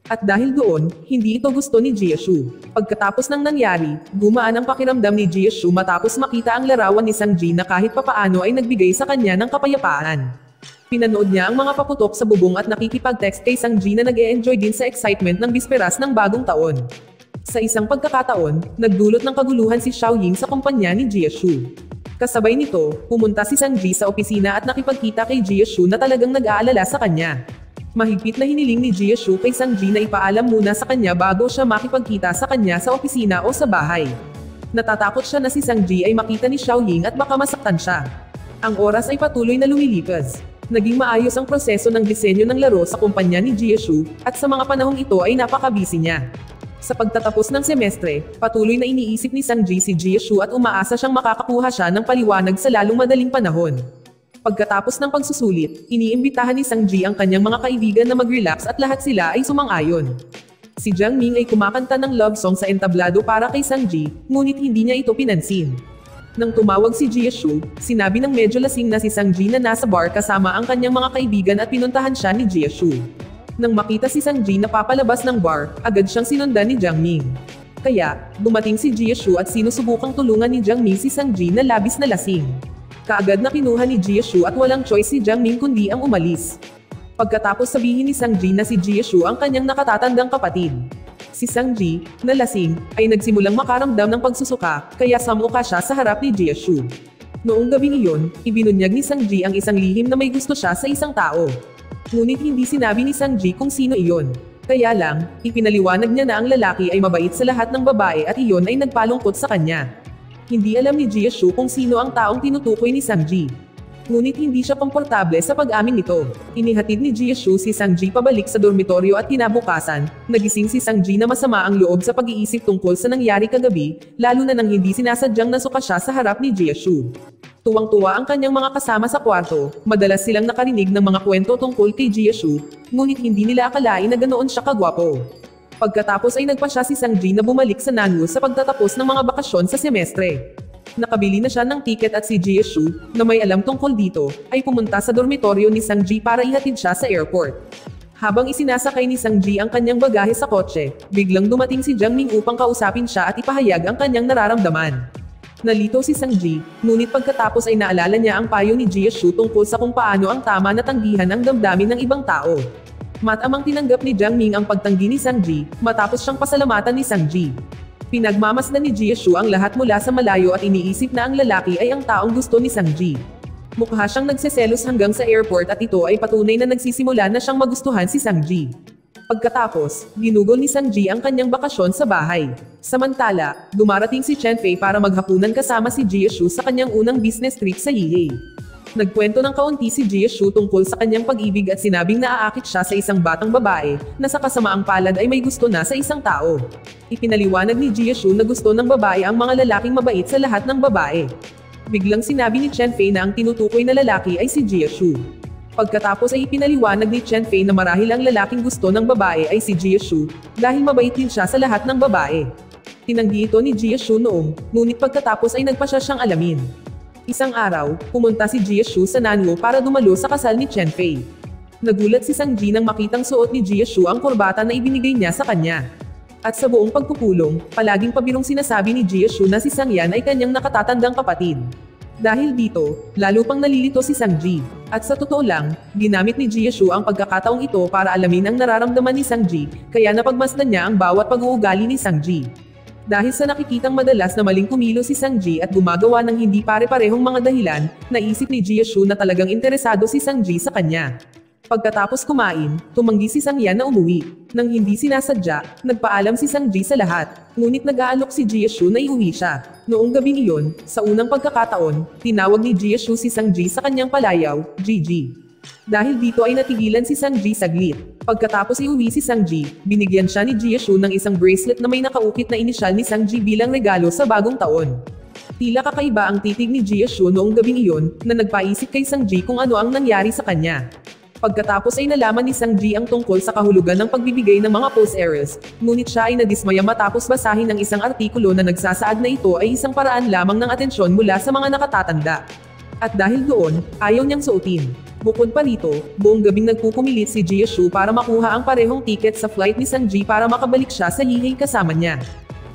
At dahil doon, hindi ito gusto ni Jisoo. Pagkatapos ng nangyari, gumaan ang pakiramdam ni Jisoo matapos makita ang larawan ni Sang-ji na kahit papaano ay nagbigay sa kanya ng kapayapaan. Pinanood niya ang mga paputok sa bubong at nakikipag-text kay Sang-ji na nag-e-enjoy din sa excitement ng bisperas ng bagong taon. Sa isang pagkakataon, nagdulot ng kaguluhan si Xiaoying sa kumpanya ni Jisoo. Kasabay nito, pumunta si Sang-ji sa opisina at nakipagkita kay Jisoo na talagang nag-aalala sa kanya. Mahigpit na hiniling ni Jisoo kay Sang-ji na ipaalam muna sa kanya bago siya makipagkita sa kanya sa opisina o sa bahay. Natatakot siya na si Sang-ji ay makita ni Xiaoying at baka masaktan siya. Ang oras ay patuloy na lumilipas. Naging maayos ang proseso ng disenyo ng laro sa kumpanya ni Jisoo, at sa mga panahong ito ay napakabisi niya. Sa pagtatapos ng semestre, patuloy na iniisip ni Sang-ji si Jisoo at umaasa siyang makakakuha siya ng paliwanag sa lalong madaling panahon. Pagkatapos ng pagsusulit, iniimbitahan ni Sang-ji ang kanyang mga kaibigan na mag-relax at lahat sila ay sumang-ayon. Si Jiang Ming ay kumakanta ng love song sa entablado para kay Sang-ji, ngunit hindi niya ito pinansin. Nang tumawag si Jisoo, sinabi ng medyo lasing na si Sang-ji na nasa bar kasama ang kanyang mga kaibigan at pinuntahan siya ni Jisoo. Nang makita si Sang-ji na papalabas ng bar, agad siyang sinundan ni Jiang Ming. Kaya, dumating si Jisoo at sinusubukang tulungan ni Jiang Ming si Sang-ji na labis na lasing. Kaagad na kinuha ni Jisoo at walang choice si Jiang Ming kundi ang umalis. Pagkatapos sabihin ni Sang-ji na si Jisoo ang kanyang nakatatandang kapatid. Si Sang-ji, na lasing, ay nagsimulang makaramdam ng pagsusuka, kaya samuka siya sa harap ni Jisoo. Noong gabing iyon, ibinunyag ni Sang-ji ang isang lihim na may gusto siya sa isang tao. Ngunit hindi sinabi ni Sang-ji kung sino iyon. Kaya lang, ipinaliwanag niya na ang lalaki ay mabait sa lahat ng babae at iyon ay nagpalungkot sa kanya. Hindi alam ni Jisoo kung sino ang taong tinutukoy ni Sang-ji. Ngunit hindi siya komportable sa pag-amin nito. Inihatid ni Jisoo si Sang-ji pabalik sa dormitoryo at kinabukasan, nagising si Sang-ji na masama ang loob sa pag-iisip tungkol sa nangyari kagabi, lalo na nang hindi sinasadyang nasuka siya sa harap ni Jisoo. Tuwang-tuwa ang kanyang mga kasama sa kwarto, madalas silang nakarinig ng mga kwento tungkol kay Jisoo, ngunit hindi nila akalain na ganoon siya kagwapo. Pagkatapos ay nagpa siya si Sang-ji na bumalik sa Nanwoo sa pagtatapos ng mga bakasyon sa semestre. Nakabili na siya ng tiket at si Jisoo, na may alam tungkol dito, ay pumunta sa dormitoryo ni Sang-ji para ihatid siya sa airport. Habang isinasakay ni Sang-ji ang kanyang bagahe sa kotse, biglang dumating si Jang-min upang kausapin siya at ipahayag ang kanyang nararamdaman. Nalito si Sang-ji, ngunit pagkatapos ay naalala niya ang payo ni Jisoo tungkol sa kung paano ang tama na tanggihan ang damdamin ng ibang tao. Matamang tinanggap ni Jang-min ang pagtanggi ni Sang-ji, matapos siyang pasalamatan ni Sang-ji. Pinagmamasdan ni Jisoo ang lahat mula sa malayo at iniisip na ang lalaki ay ang taong gusto ni Sang-ji. Mukha siyang nagseselos hanggang sa airport at ito ay patunay na nagsisimula na siyang magustuhan si Sang-ji. Pagkatapos, ginugol ni Sang-ji ang kanyang bakasyon sa bahay. Samantala, dumarating si Chen Fei para maghapunan kasama si Jisoo sa kanyang unang business trip sa Yihei. Nagkwento ng kaunti si Jisoo tungkol sa kanyang pag-ibig at sinabing naaakit siya sa isang batang babae, na sa kasamaang palad ay may gusto na sa isang tao. Ipinaliwanag ni Jisoo na gusto ng babae ang mga lalaking mabait sa lahat ng babae. Biglang sinabi ni Chen Fei na ang tinutukoy na lalaki ay si Jisoo. Pagkatapos ay ipinaliwanag ni Chen Fei na marahil ang lalaking gusto ng babae ay si Jisoo, dahil mabait din siya sa lahat ng babae. Tinanggi ito ni Jisoo noong, ngunit pagkatapos ay nagpa siya siyang alamin. Isang araw, pumunta si Jisoo sa Nanwoo para dumalo sa kasal ni Chen Fei. Nagulat si Sang-ji nang makitang suot ni Jisoo ang kurbata na ibinigay niya sa kanya. At sa buong pagpupulong, palaging pabirong sinasabi ni Jisoo na si Sang-yan ay kanyang nakatatandang kapatid. Dahil dito, lalo pang nalilito si Sang-ji. At sa totoo lang, ginamit ni Jisoo ang pagkakataong ito para alamin ang nararamdaman ni Sang-ji, kaya napagmasdan niya ang bawat pag-uugali ni Sang-ji. Dahil sa nakikitang madalas na maling kumilos si Sang-ji at gumagawa ng hindi pare-parehong mga dahilan, naisip ni Jisoo na talagang interesado si Sang-ji sa kanya. Pagkatapos kumain, tumanggi si Sang-yan na umuwi. Nang hindi sinasadya, nagpaalam si Sang-ji sa lahat, ngunit nag-aalok si Jisoo na iuwi siya. Noong gabing iyon, sa unang pagkakataon, tinawag ni Jisoo si Sang-ji sa kanyang palayaw, Gigi. Dahil dito ay natigilan si Sang-ji saglit. Pagkatapos iuwi si Sang-ji, binigyan siya ni Jisoo ng isang bracelet na may nakaukit na inisyal ni Sang-ji bilang regalo sa bagong taon. Tila kakaiba ang titig ni Jisoo noong gabing iyon, na nagpaisip kay Sang-ji kung ano ang nangyari sa kanya. Pagkatapos ay nalaman ni Sang-ji ang tungkol sa kahulugan ng pagbibigay ng mga post-eras, ngunit siya ay nadismaya matapos basahin ang isang artikulo na nagsasaad na ito ay isang paraan lamang ng atensyon mula sa mga nakatatanda. At dahil doon, ayaw niyang suotin. Bukod pa rito, buong gabing nagpupumilit si Jisoo para makuha ang parehong tiket sa flight ni Sang-ji para makabalik siya sa Yihei kasama niya.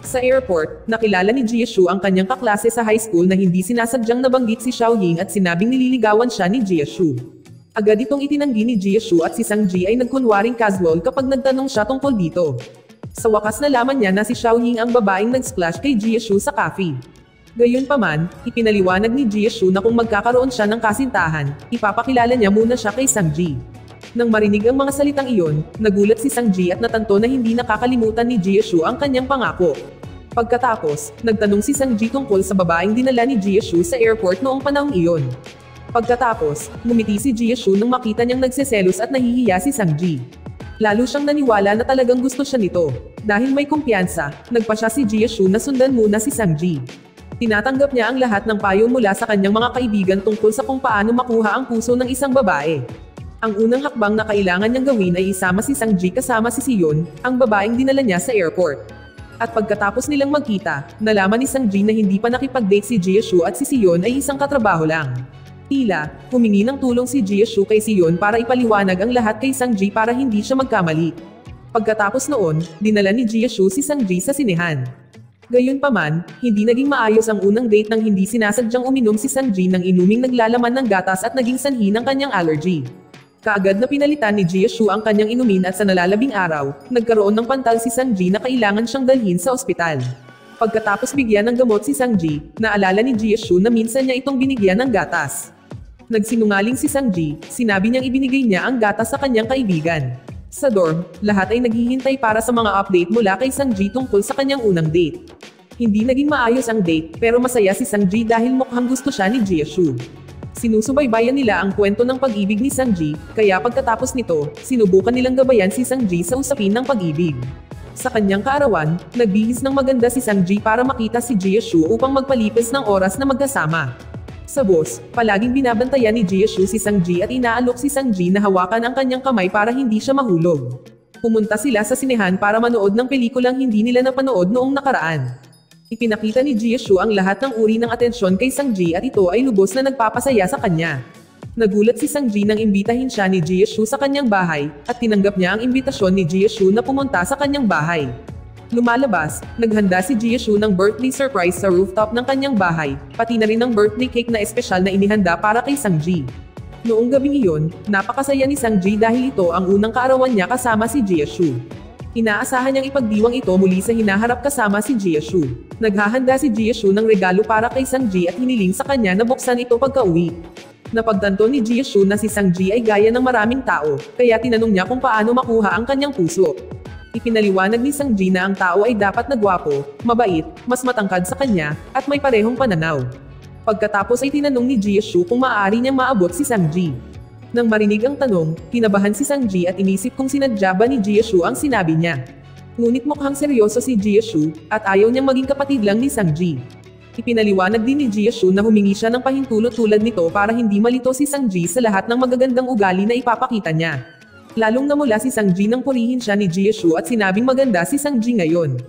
Sa airport, nakilala ni Jisoo ang kanyang kaklase sa high school na hindi sinasadyang nabanggit si Xiaoying at sinabing nililigawan siya ni Jisoo. Agad itong itinanggi ni Jisoo at si Sang-ji ay nagkunwaring casual kapag nagtanong siya tungkol dito. Sa wakas nalaman niya na si Xiaoying ang babaeng nag-splash kay Jisoo sa cafe. Gayunpaman, ipinaliwanag ni Jisoo na kung magkakaroon siya ng kasintahan, ipapakilala niya muna siya kay Sang-ji. Nang marinig ang mga salitang iyon, nagulat si Sang-ji at natanto na hindi nakakalimutan ni Jisoo ang kanyang pangako. Pagkatapos, nagtanong si Sang-ji tungkol sa babaeng dinala ni Jisoo sa airport noong panahong iyon. Pagkatapos, ngumiti si Jisoo nang makita niyang nagseselos at nahihiya si Sang-ji. Lalo siyang naniwala na talagang gusto siya nito. Dahil may kumpiyansa, nagpa siya si Jisoo na sundan muna si Sang-ji. Tinatanggap niya ang lahat ng payo mula sa kanyang mga kaibigan tungkol sa kung paano makuha ang puso ng isang babae. Ang unang hakbang na kailangan niyang gawin ay isama si Sang-ji kasama si Seon, ang babaeng dinala niya sa airport. At pagkatapos nilang magkita, nalaman ni Sang-ji na hindi pa nakipag-date si Jisoo at si Seon ay isang katrabaho lang. Tila, humingi ng tulong si Jisoo kay Seon para ipaliwanag ang lahat kay Sang-ji para hindi siya magkamali. Pagkatapos noon, dinala ni Jisoo si Sang-ji sa sinehan. Gayunpaman, hindi naging maayos ang unang date nang hindi sinasadyang uminom si Sang-ji ng inuming naglalaman ng gatas at naging sanhi ng kanyang allergy. Kaagad na pinalitan ni Jisoo ang kanyang inumin at sa nalalabing araw, nagkaroon ng pantal si Sang-ji na kailangan siyang dalhin sa ospital. Pagkatapos bigyan ng gamot si Sang-ji, naalala ni Jisoo na minsan niya itong binigyan ng gatas. Nagsinungaling si Sangji, sinabi niyang ibinigay niya ang gatas sa kanyang kaibigan. Sa dorm, lahat ay naghihintay para sa mga update mula kay Sangji tungkol sa kanyang unang date. Hindi naging maayos ang date, pero masaya si Sangji dahil mukhang gusto siya ni Jisoo. Sinusubaybayan nila ang kwento ng pag-ibig ni Sangji, kaya pagkatapos nito, sinubukan nilang gabayan si Sangji sa usapin ng pag-ibig. Sa kanyang kaarawan, nagbihis ng maganda si Sangji para makita si Jisoo upang magpalipas ng oras na magkasama. Sa bus, palaging binabantayan ni Jisoo si Sangji at inaalok si Sangji na hawakan ang kanyang kamay para hindi siya mahulog. Pumunta sila sa sinehan para manood ng pelikulang hindi nila napanood noong nakaraan. Ipinakita ni Jisoo ang lahat ng uri ng atensyon kay Sangji at ito ay lubos na nagpapasaya sa kanya. Nagulat si Sangji nang imbitahin siya ni Jisoo sa kanyang bahay, at tinanggap niya ang imbitasyon ni Jisoo na pumunta sa kanyang bahay. Lumalabas, naghanda si Jisoo ng birthday surprise sa rooftop ng kanyang bahay, pati na rin ng birthday cake na espesyal na inihanda para kay Sangji. Noong gabing iyon, napakasaya ni Sangji dahil ito ang unang kaarawan niya kasama si Jisoo. Inaasahan niyang ipagdiwang ito muli sa hinaharap kasama si Jisoo. Naghahanda si Jisoo ng regalo para kay Sangji at hiniling sa kanya na buksan ito pagka-uwi. Napagtanto ni Jisoo na si Sangji ay gaya ng maraming tao, kaya tinanong niya kung paano makuha ang kanyang puso. Ipinaliwanag ni Sangji na ang tao ay dapat na gwapo, mabait, mas matangkad sa kanya, at may parehong pananaw. Pagkatapos ay tinanong ni Jisoo kung maaari niyang maabot si Sangji. Nang marinig ang tanong, kinabahan si Sangji at inisip kung sinadya ba ni Jisoo ang sinabi niya. Ngunit mukhang seryoso si Jisoo, at ayaw niyang maging kapatid lang ni Sangji. Ipinaliwanag din ni Jisoo na humingi siya ng pahintulot tulad nito para hindi malito si Sangji sa lahat ng magagandang ugali na ipapakita niya. Lalong namula si Sangji nang purihin siya ni Jisoo at sinabing maganda si Sangji ngayon.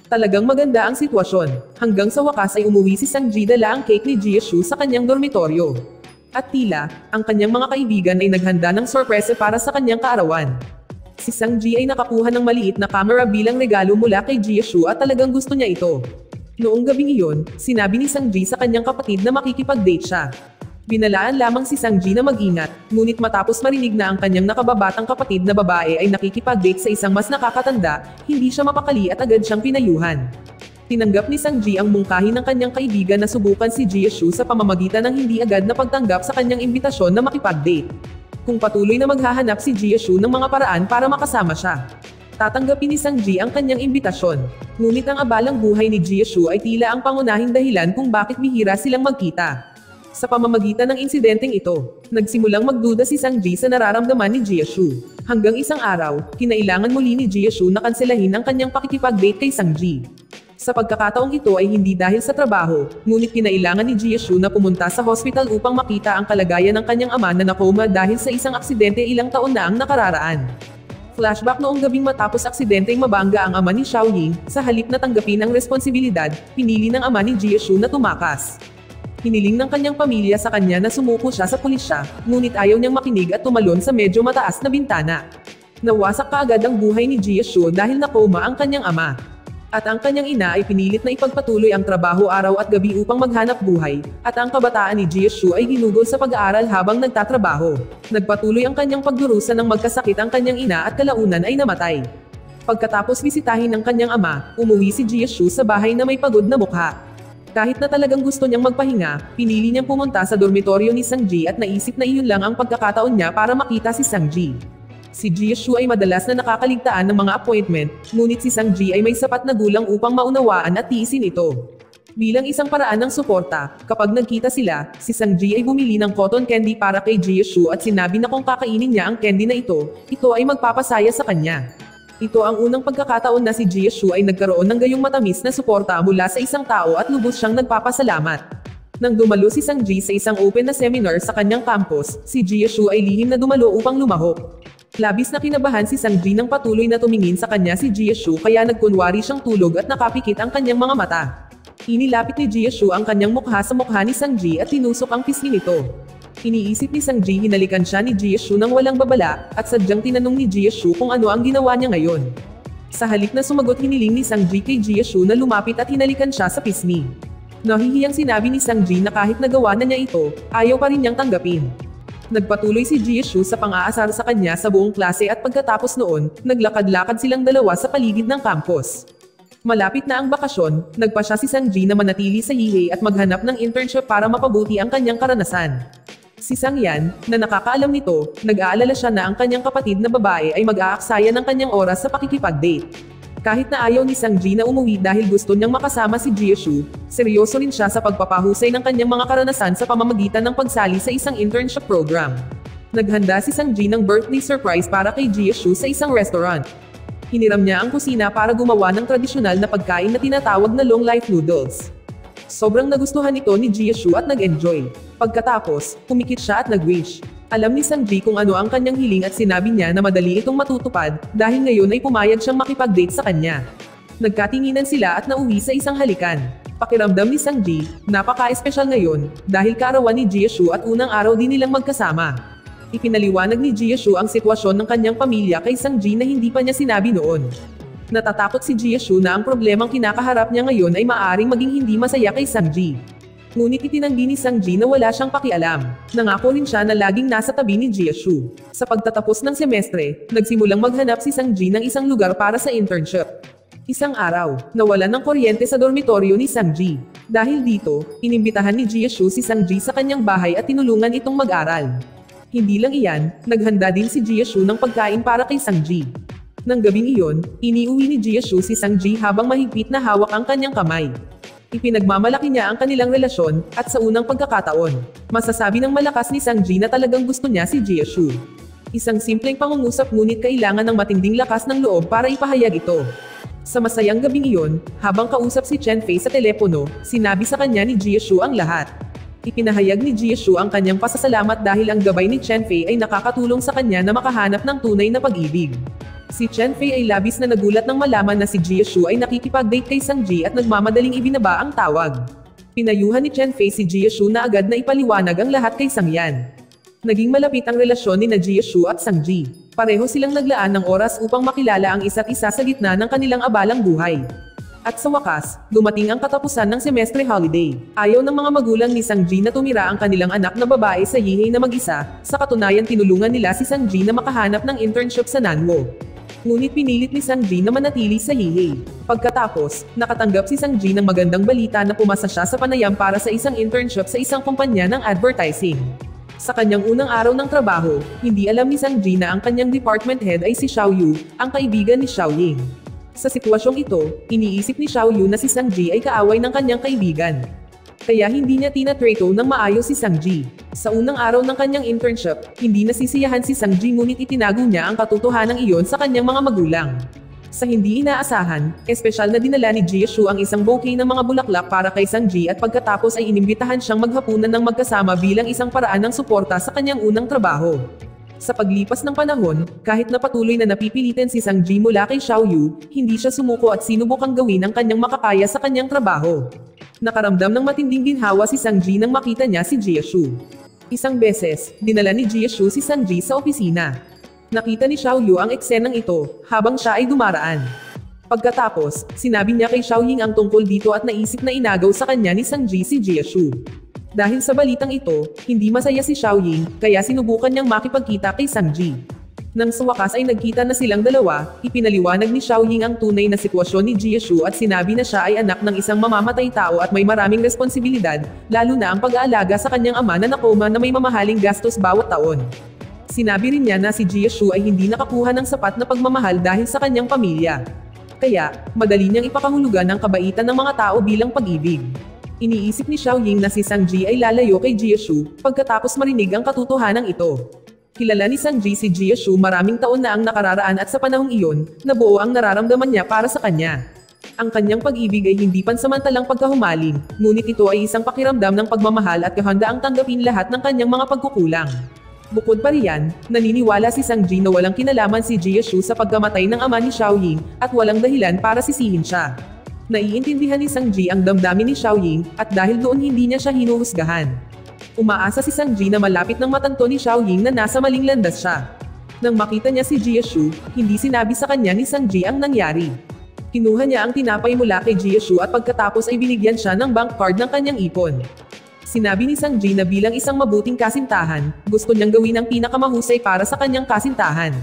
Talagang maganda ang sitwasyon, hanggang sa wakas ay umuwi si Sangji dala ang cake ni Jisoo sa kanyang dormitoryo. At tila, ang kanyang mga kaibigan ay naghanda ng sorpresa para sa kanyang kaarawan. Si Sangji ay nakakuha ng maliit na camera bilang regalo mula kay Jisoo at talagang gusto niya ito. Noong gabing iyon, sinabi ni Sangji sa kanyang kapatid na makikipag-date siya. Binalaan lamang si Sangji na mag-ingat, ngunit matapos marinig na ang kanyang nakababatang kapatid na babae ay nakikipag-date sa isang mas nakakatanda, hindi siya mapakali at agad siyang pinayuhan. Tinanggap ni Sangji ang mungkahi ng kanyang kaibigan na subukan si Jisoo sa pamamagitan ng hindi agad na pagtanggap sa kanyang imbitasyon na makipag-date. Kung patuloy na maghahanap si Jisoo ng mga paraan para makasama siya, tatanggapin ni Sangji ang kanyang imbitasyon. Ngunit ang abalang buhay ni Jisoo ay tila ang pangunahing dahilan kung bakit bihira silang magkita. Sa pamamagitan ng insidenteng ito, nagsimulang magduda si Sangji sa nararamdaman ni Jisoo. Hanggang isang araw, kinailangan muli ni Jisoo na kanselahin ang kanyang pakikipag-date kay Sangji. Sa pagkakataong ito ay hindi dahil sa trabaho, ngunit kinailangan ni Jisoo na pumunta sa hospital upang makita ang kalagayan ng kanyang ama na nakoma dahil sa isang aksidente ilang taon na ang nakararaan. Flashback noong gabing matapos aksidenteng mabangga ang ama ni Xiaoying, sa halip na tanggapin ang responsibilidad, pinili ng ama ni Jisoo na tumakas. Hiniling ng kanyang pamilya sa kanya na sumuko siya sa pulisya, ngunit ayaw niyang makinig at tumalon sa medyo mataas na bintana. Nawasak kaagad ang buhay ni Jisoo dahil nakoma ang kanyang ama. At ang kanyang ina ay pinilit na ipagpatuloy ang trabaho araw at gabi upang maghanap buhay, at ang kabataan ni Jisoo ay ginugol sa pag-aaral habang nagtatrabaho. Nagpatuloy ang kanyang pagdurusa ng magkasakit ang kanyang ina at kalaunan ay namatay. Pagkatapos bisitahin ng kanyang ama, umuwi si Jisoo sa bahay na may pagod na mukha. Kahit na talagang gusto niyang magpahinga, pinili niyang pumunta sa dormitoryo ni Sangji at naisip na iyon lang ang pagkakataon niya para makita si Sangji. Si Jisoo ay madalas na nakakaligtaan ng mga appointment, ngunit si Sangji ay may sapat na gulang upang maunawaan at tiisin ito. Bilang isang paraan ng suporta, kapag nagkita sila, si Sangji ay bumili ng cotton candy para kay Jisoo at sinabi na kung kakainin niya ang candy na ito ay magpapasaya sa kanya. Ito ang unang pagkakataon na si Jisoo ay nagkaroon ng gayong matamis na suporta mula sa isang tao at lubos siyang nagpapasalamat. Nang dumalo si Sangji sa isang open na seminar sa kanyang campus, si Jisoo ay lihim na dumalo upang lumahok. Labis na kinabahan si Sangji nang patuloy na tumingin sa kanya si Jisoo kaya nagkunwari siyang tulog at nakapikit ang kanyang mga mata. Inilapit ni Jisoo ang kanyang mukha sa mukha ni Sangji at tinusok ang pisngi nito. Iniisip ni Sangji hinalikan siya ni Jisoo nang walang babala, at sadyang tinanong ni Jisoo kung ano ang ginawa niya ngayon. Sa halip na sumagot hiniling ni Sangji kay Jisoo na lumapit at hinalikan siya sa pisngi. Nahihiyang sinabi ni Sangji na kahit nagawa na niya ito, ayaw pa rin niyang tanggapin. Nagpatuloy si Jisoo sa pang-aasar sa kanya sa buong klase at pagkatapos noon, naglakad-lakad silang dalawa sa paligid ng campus. Malapit na ang bakasyon, nagpa siya si Sangji na manatili sa Yihei at maghanap ng internship para mapabuti ang kanyang karanasan. Si Sang Yan, na nakakaalam nito, nag-aalala siya na ang kanyang kapatid na babae ay mag-aaksaya ng kanyang oras sa pakikipag-date. Kahit na ayaw ni Sang Ji na umuwi dahil gusto niyang makasama si Jia Shu, seryoso rin siya sa pagpapahusay ng kanyang mga karanasan sa pamamagitan ng pagsali sa isang internship program. Naghanda si Sang Ji ng birthday surprise para kay Jia Shu sa isang restaurant. Hiniram niya ang kusina para gumawa ng tradisyonal na pagkain na tinatawag na long life noodles. Sobrang nagustuhan ito ni Jia Shu at nag-enjoy. Pagkatapos, pumikit siya at nag-wish. Alam ni Sang Ji kung ano ang kanyang hiling at sinabi niya na madali itong matutupad, dahil ngayon ay pumayag siyang makipag-date sa kanya. Nagkatinginan sila at nauwi sa isang halikan. Pakiramdam ni Sang Ji, napaka-espesyal ngayon, dahil kaarawan ni Jia Shu at unang araw din nilang magkasama. Ipinaliwanag ni Jia Shu ang sitwasyon ng kanyang pamilya kay Sang Ji na hindi pa niya sinabi noon. Natatakot si Jia Shu na ang problemang kinakaharap niya ngayon ay maaaring maging hindi masaya kay Sang Ji. Ngunit itinanggi ni Sang Ji na wala siyang pakialam. Nangako rin siya na laging nasa tabi ni Jia Shu. Sa pagtatapos ng semestre, nagsimulang maghanap si Sang Ji ng isang lugar para sa internship. Isang araw, nawalan ng kuryente sa dormitoryo ni Sang Ji. Dahil dito, inimbitahan ni Jia Shu si Sang Ji sa kanyang bahay at tinulungan itong mag-aral. Hindi lang iyan, naghanda din si Jia Shu ng pagkain para kay Sang Ji. Nang gabing iyon, iniuwi ni Jia Shu si Sang Ji habang mahigpit na hawak ang kanyang kamay. Ipinagmamalaki niya ang kanilang relasyon, at sa unang pagkakataon, masasabi ng malakas ni Sang Ji na talagang gusto niya si Jia Shu. Isang simpleng pangungusap ngunit kailangan ng matinding lakas ng loob para ipahayag ito. Sa masayang gabing iyon, habang kausap si Chen Fei sa telepono, sinabi sa kanya ni Jia Shu ang lahat. Ipinahayag ni Jia Shu ang kanyang pasasalamat dahil ang gabay ni Chen Fei ay nakakatulong sa kanya na makahanap ng tunay na pag-ibig. Si Chen Fei ay labis na nagulat nang malaman na si Jia Shu ay nakikipag-date kay Sang Ji at nagmamadaling ibinaba ang tawag. Pinayuhan ni Chen Fei si Jia Shu na agad na ipaliwanag ang lahat kay Sang Yan. Naging malapit ang relasyon ni Jia Shu at Sang Ji. Pareho silang naglaan ng oras upang makilala ang isa't isa sa gitna ng kanilang abalang buhay. At sa wakas, dumating ang katapusan ng semestre holiday. Ayaw ng mga magulang ni Sang Ji na tumira ang kanilang anak na babae sa Yihei na mag-isa, sa katunayan tinulungan nila si Sang Ji na makahanap ng internship sa Nanwo. Ngunit pinilit ni Sang Ji na manatili sa Yihei. Pagkatapos, nakatanggap si Sang Ji ng magandang balita na pumasa siya sa panayam para sa isang internship sa isang kumpanya ng advertising. Sa kanyang unang araw ng trabaho, hindi alam ni Sang Ji na ang kanyang department head ay si Xiao Yu, ang kaibigan ni Xiao Ying. Sa sitwasyong ito, iniisip ni Xiao Yu na si Sang Ji ay kaaway ng kanyang kaibigan. Kaya hindi niya tinatrato ng maayos si Sang Ji. Sa unang araw ng kanyang internship, hindi nasisiyahan si Sang Ji ngunit itinago niya ang katotohanan iyon sa kanyang mga magulang. Sa hindi inaasahan, espesyal na dinala ni Jia Shu ang isang bouquet ng mga bulaklak para kay Sang Ji at pagkatapos ay inimbitahan siyang maghapunan ng magkasama bilang isang paraan ng suporta sa kanyang unang trabaho. Sa paglipas ng panahon, kahit na patuloy na napipilitan si Sang Ji mula kay Xiao Yu, hindi siya sumuko at sinubukang gawin ang kanyang makakaya sa kanyang trabaho. Nakaramdam ng matinding ginhawa si Sang Ji nang makita niya si Jia Shu. Isang beses, dinala ni Jia Shu si Sang Ji sa opisina. Nakita ni Xiao Yu ang eksenang ito, habang siya ay dumaraan. Pagkatapos, sinabi niya kay Xiao Ying ang tungkol dito at naisip na inagaw sa kanya ni Sang Ji si Jia Shu. Dahil sa balitang ito, hindi masaya si Xiao Ying, kaya sinubukan niyang makipagkita kay Sang Ji. Nang sa wakas ay nagkita na silang dalawa, ipinaliwanag ni Xiao Ying ang tunay na sitwasyon ni Jia Shu at sinabi na siya ay anak ng isang mamamatay tao at may maraming responsibilidad, lalo na ang pag-aalaga sa kanyang ama na nakoma na may mamahaling gastos bawat taon. Sinabi rin niya na si Jia Shu ay hindi nakakuha ng sapat na pagmamahal dahil sa kanyang pamilya. Kaya, madali niyang ipakahulugan ang kabaitan ng mga tao bilang pag-ibig. Iniisip ni Xiao Ying na si Sang Ji ay lalayo kay Jia Shu, pagkatapos marinig ang katotohanan ito. Kilala ni Sang Ji si Jia Shu maraming taon na ang nakararaan at sa panahong iyon, nabuo ang nararamdaman niya para sa kanya. Ang kanyang pag-ibig ay hindi pansamantalang pagkahumaling, ngunit ito ay isang pakiramdam ng pagmamahal at kahandaang tanggapin lahat ng kanyang mga pagkukulang. Bukod pa riyan, naniniwala si Sang Ji na walang kinalaman si Jia Shu sa pagkamatay ng ama ni Xiao Ying, at walang dahilan para sisihin siya. Naiintindihan ni Sang Ji ang damdamin ni Xiao Ying, at dahil doon hindi niya siya hinuhusgahan. Umaasa si Sang Ji na malapit ng matanto ni Xiao Ying na nasa maling landas siya. Nang makita niya si Jia Shu, hindi sinabi sa kanya ni Sang Ji ang nangyari. Kinuha niya ang tinapay mula kay Jia Shu at pagkatapos ay binigyan siya ng bank card ng kanyang ipon. Sinabi ni Sang Ji na bilang isang mabuting kasintahan, gusto niyang gawin ang pinakamahusay para sa kanyang kasintahan.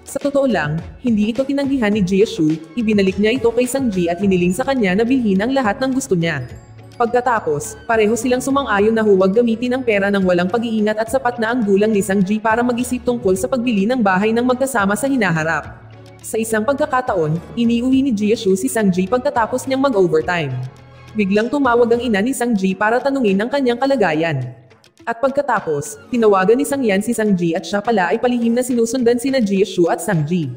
Sa totoo lang, hindi ito tinanggihan ni Jia Shu, ibinalik niya ito kay Sang Ji at hiniling sa kanya na bilhin ang lahat ng gusto niya. Pagkatapos, pareho silang sumang-ayon na huwag gamitin ang pera ng walang pag-iingat at sapat na ang gulang ni Sang-ji para mag-isip tungkol sa pagbili ng bahay ng magkasama sa hinaharap. Sa isang pagkakataon, iniuwi ni Jisoo si Sang-ji pagkatapos niyang mag-overtime. Biglang tumawag ang ina ni Sang-ji para tanungin ang kanyang kalagayan. At pagkatapos, tinawagan ni Sang-yan si Sang-ji at siya pala ay palihim na sinusundan sina Jisoo at Sang-ji.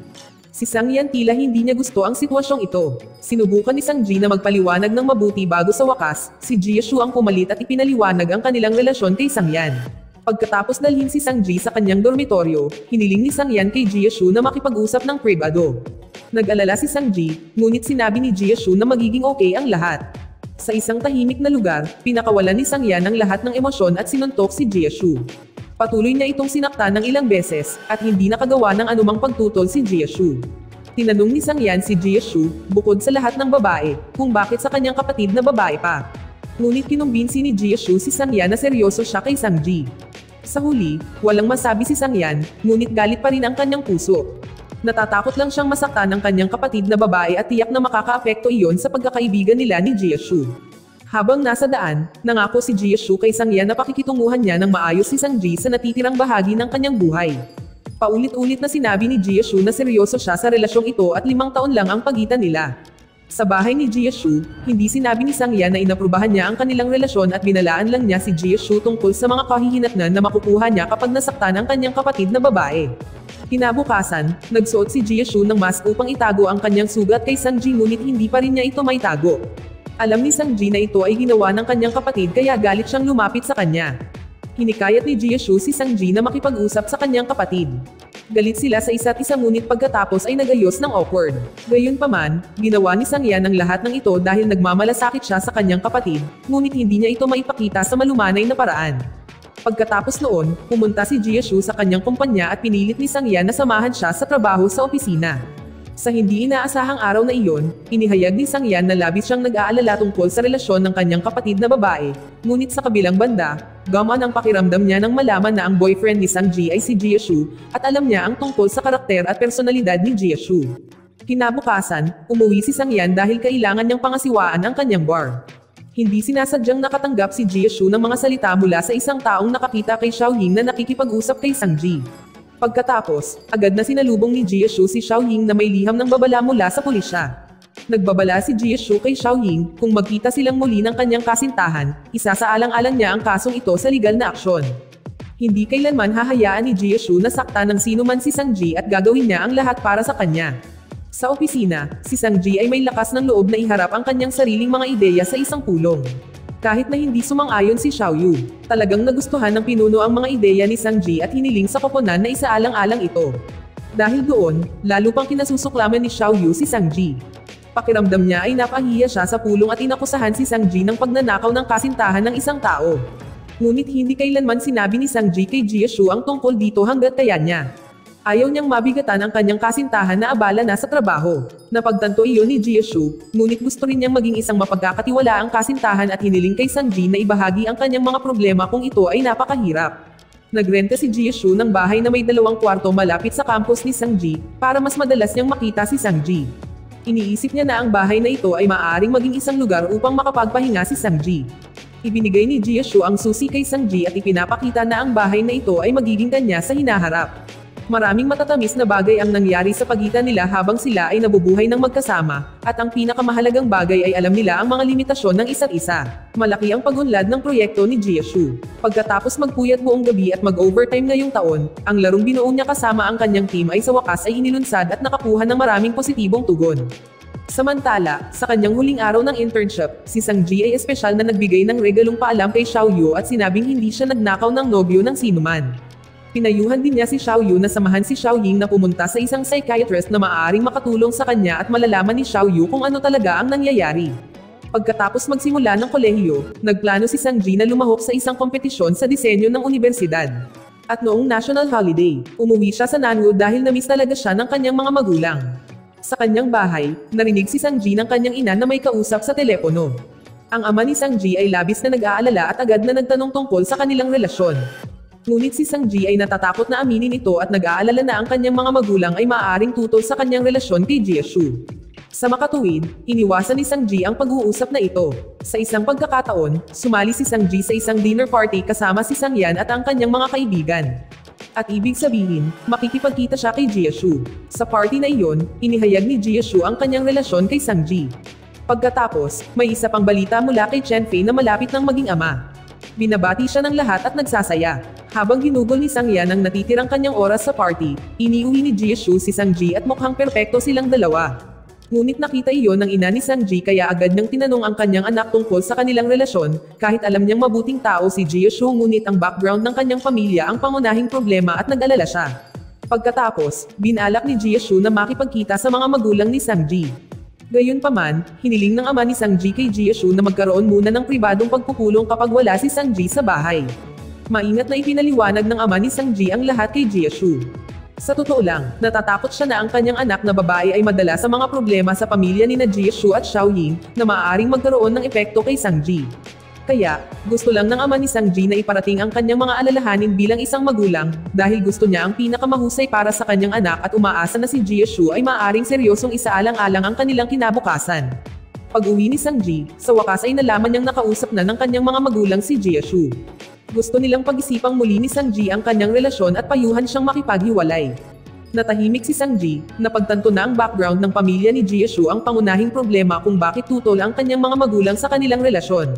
Si Sang-yan tila hindi niya gusto ang sitwasyong ito. Sinubukan ni Sang-ji na magpaliwanag ng mabuti bago sa wakas, si Jisoo ang pumalit at ipinaliwanag ang kanilang relasyon kay Sang-yan. Pagkatapos dalhin si Sang-ji sa kanyang dormitoryo, hiniling ni Sang-yan kay Jisoo na makipag-usap ng pribado. Nag-alala si Sang-ji, ngunit sinabi ni Jisoo na magiging okay ang lahat. Sa isang tahimik na lugar, pinakawalan ni Sang-yan ang lahat ng emosyon at sinuntok si Jisoo. Patuloy niya itong sinaktan ng ilang beses, at hindi nakagawa ng anumang pagtutol si Jisoo. Tinanong ni Sang-yan si Jisoo, bukod sa lahat ng babae, kung bakit sa kanyang kapatid na babae pa. Ngunit kinumbinsi ni Jisoo si Sang-yan na seryoso siya kay Sang-ji. Sa huli, walang masabi si Sang-yan, ngunit galit pa rin ang kanyang puso. Natatakot lang siyang masaktan ng kanyang kapatid na babae at tiyak na makakaapekto iyon sa pagkakaibigan nila ni Jisoo. Habang nasa daan, nangako si Jisoo kay Sang-yan na pakikitunguhan niya ng maayos si Sang-ji sa natitirang bahagi ng kanyang buhay. Paulit-ulit na sinabi ni Jisoo na seryoso siya sa relasyong ito at 5 taon lang ang pagitan nila. Sa bahay ni Jisoo, hindi sinabi ni Sang-yan na inaprubahan niya ang kanilang relasyon at binalaan lang niya si Jisoo tungkol sa mga kahihinatnan na makukuha niya kapag nasaktan ang kanyang kapatid na babae. Kinabukasan, nagsuot si Jisoo ng mask upang itago ang kanyang sugat kay Sang-ji ngunit hindi pa rin niya ito maitago. Alam ni Sang-ji na ito ay ginawa ng kanyang kapatid kaya galit siyang lumapit sa kanya. Hinikayat ni Jisoo si Sang-ji na makipag-usap sa kanyang kapatid. Galit sila sa isa't isa ngunit pagkatapos ay nagayos ng awkward. Gayunpaman, ginawa ni Sang-yan ang lahat ng ito dahil nagmamalasakit siya sa kanyang kapatid, ngunit hindi niya ito maipakita sa malumanay na paraan. Pagkatapos noon, pumunta si Jisoo sa kanyang kumpanya at pinilit ni Sang-yan na samahan siya sa trabaho sa opisina. Sa hindi inaasahang araw na iyon, inihayag ni Sang-yan na labis siyang nag-aalala tungkol sa relasyon ng kanyang kapatid na babae, ngunit sa kabilang banda, gamaan ang pakiramdam niya nang malaman na ang boyfriend ni Sang-ji ay si Jisoo, at alam niya ang tungkol sa karakter at personalidad ni Jisoo. Kinabukasan, umuwi si Sang-yan dahil kailangan niyang pangasiwaan ang kanyang bar. Hindi sinasadyang nakatanggap si Jisoo ng mga salita mula sa isang taong nakakita kay Xiaoying na nakikipag-usap kay Sang-ji. Pagkatapos, agad na sinalubong ni Jisoo si Xiaoying na may liham ng babala mula sa pulisya. Nagbabala si Jisoo kay Xiaoying kung magkita silang muli ng kanyang kasintahan, isasaalang-alang niya ang kasong ito sa legal na aksyon. Hindi kailanman hahayaan ni Jisoo na saktan ng sino man si Sang-ji at gagawin niya ang lahat para sa kanya. Sa opisina, si Sang-ji ay may lakas ng loob na iharap ang kanyang sariling mga ideya sa isang pulong. Kahit na hindi sumang-ayon si Xiaoyu, talagang nagustuhan ng pinuno ang mga ideya ni Sang-ji at hiniling sa koponan na isaalang-alang ito. Dahil doon, lalo pang kinasusuklaman ni Xiaoyu si Sang-ji. Pakiramdam niya ay napahiya siya sa pulong at inakusahan si Sang-ji ng pagnanakaw ng kasintahan ng isang tao. Ngunit hindi kailanman sinabi ni Sang-ji kay Jisoo ang tungkol dito hanggat kaya niya. Ayaw niyang mabigatan ang kanyang kasintahan na abala na sa trabaho. Napagtanto iyon ni Jisoo, ngunit gusto rin niyang maging isang mapagkakatiwalaang kasintahan at hiniling kay Sang-ji na ibahagi ang kanyang mga problema kung ito ay napakahirap. Nagrenta si Jisoo ng bahay na may 2 kwarto malapit sa campus ni Sang-ji, para mas madalas niyang makita si Sang-ji. Iniisip niya na ang bahay na ito ay maaaring maging isang lugar upang makapagpahinga si Sang-ji. Ibinigay ni Jisoo ang susi kay Sang-ji at ipinapakita na ang bahay na ito ay magiging kanya sa hinaharap. Maraming matatamis na bagay ang nangyari sa pagitan nila habang sila ay nabubuhay ng magkasama, at ang pinakamahalagang bagay ay alam nila ang mga limitasyon ng isa't isa. Malaki ang pagunlad ng proyekto ni Jisoo. Pagkatapos magpuyat buong gabi at mag-overtime ngayong taon, ang larong binuo niya kasama ang kanyang team ay sa wakas ay inilunsad at nakakuha ng maraming positibong tugon. Samantala, sa kanyang huling araw ng internship, si Sang-ji ay espesyal na nagbigay ng regalong paalam kay Xiaoyu at sinabing hindi siya nagnakaw ng nobyo ng sinuman. Pinayuhan din niya si Xiaoyu na samahan si Xiaoying na pumunta sa isang psychiatrist na maaaring makatulong sa kanya at malalaman ni Xiaoyu kung ano talaga ang nangyayari. Pagkatapos magsimula ng kolehiyo, nagplano si Sang-ji na lumahok sa isang kompetisyon sa disenyo ng universidad. At noong national holiday, umuwi siya sa Nanwood dahil namiss talaga siya ng kanyang mga magulang. Sa kanyang bahay, narinig si Sang-ji ng kanyang ina na may kausap sa telepono. Ang ama ni Sang-ji ay labis na nag-aalala at agad na nagtanong tungkol sa kanilang relasyon. Ngunit si Sang-ji ay natatakot na aminin ito at nag-aalala na ang kanyang mga magulang ay maaaring tutol sa kanyang relasyon kay Jisoo. Sa makatuwid, iniwasan ni Sang-ji ang pag-uusap na ito. Sa isang pagkakataon, sumali si Sang-ji sa isang dinner party kasama si Sang-yan at ang kanyang mga kaibigan. At ibig sabihin, makikipagkita siya kay Jisoo. Sa party na iyon, inihayag ni Jisoo ang kanyang relasyon kay Sang-ji. Pagkatapos, may isa pang balita mula kay Chen Fei na malapit ng maging ama. Binabati siya ng lahat at nagsasaya. Habang ginugol ni Sang-yan ang natitirang kanyang oras sa party, iniuwi ni Jisoo si Sang-ji at mukhang perpekto silang dalawa. Ngunit nakita iyon ng ina ni Sang-ji kaya agad niyang tinanong ang kanyang anak tungkol sa kanilang relasyon, kahit alam niyang mabuting tao si Jisoo ngunit ang background ng kanyang pamilya ang pangunahing problema at nag-alala siya. Pagkatapos, binalak ni Jisoo na makipagkita sa mga magulang ni Sang-ji. Gayunpaman, hiniling ng ama ni Sang-ji kay Jisoo na magkaroon muna ng pribadong pagpupulong kapag wala si Sang-ji sa bahay. Maingat na ipinaliwanag ng ama ni Sang-ji ang lahat kay Jisoo. Sa totoo lang, natatakot siya na ang kanyang anak na babae ay madala sa mga problema sa pamilya ni Jisoo at Xiaoyin na maaaring magkaroon ng epekto kay Sang-ji. Kaya, gusto lang ng ama ni Sang-ji na iparating ang kanyang mga alalahanin bilang isang magulang dahil gusto niya ang pinakamahusay para sa kanyang anak at umaasa na si Jisoo ay maaaring seryosong isaalang-alang ang kanilang kinabukasan. Pag-uwi ni Sang-ji, sa wakas ay nalaman niyang nakausap na ng kanyang mga magulang si Jisoo. Gusto nilang pag-isipang muli ni Sang-ji ang kanyang relasyon at payuhan siyang makipaghiwalay. Natahimik si Sang-ji, napagtanto na ang background ng pamilya ni Jisoo ang pangunahing problema kung bakit tutol ang kanyang mga magulang sa kanilang relasyon.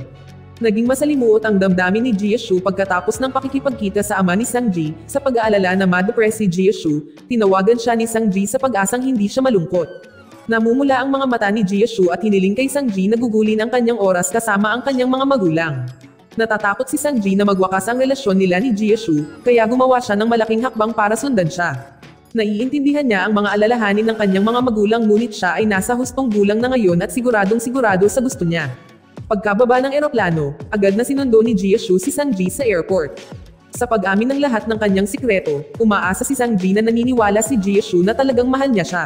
Naging masalimuot ang damdamin ni Jisoo pagkatapos ng pakikipagkita sa ama ni Sang-ji, sa pag-aalala na ma-depress si Jisoo, tinawagan siya ni Sang-ji sa pag-asang hindi siya malungkot. Namumula ang mga mata ni Jisoo at hiniling kay Sang-ji na gugulin ang kanyang oras kasama ang kanyang mga magulang. Natatakot si Sang-ji na magwakas ang relasyon nila ni Jisoo, kaya gumawa siya ng malaking hakbang para sundan siya. Naiintindihan niya ang mga alalahanin ng kanyang mga magulang ngunit siya ay nasa hustong gulang na ngayon at siguradong sigurado sa gusto niya. Pagkababa ng eroplano, agad na sinundo ni Jisoo si Sang-ji sa airport. Sa pag-amin ng lahat ng kanyang sikreto, umaasa si Sang-ji na naniniwala si Jisoo na talagang mahal niya siya.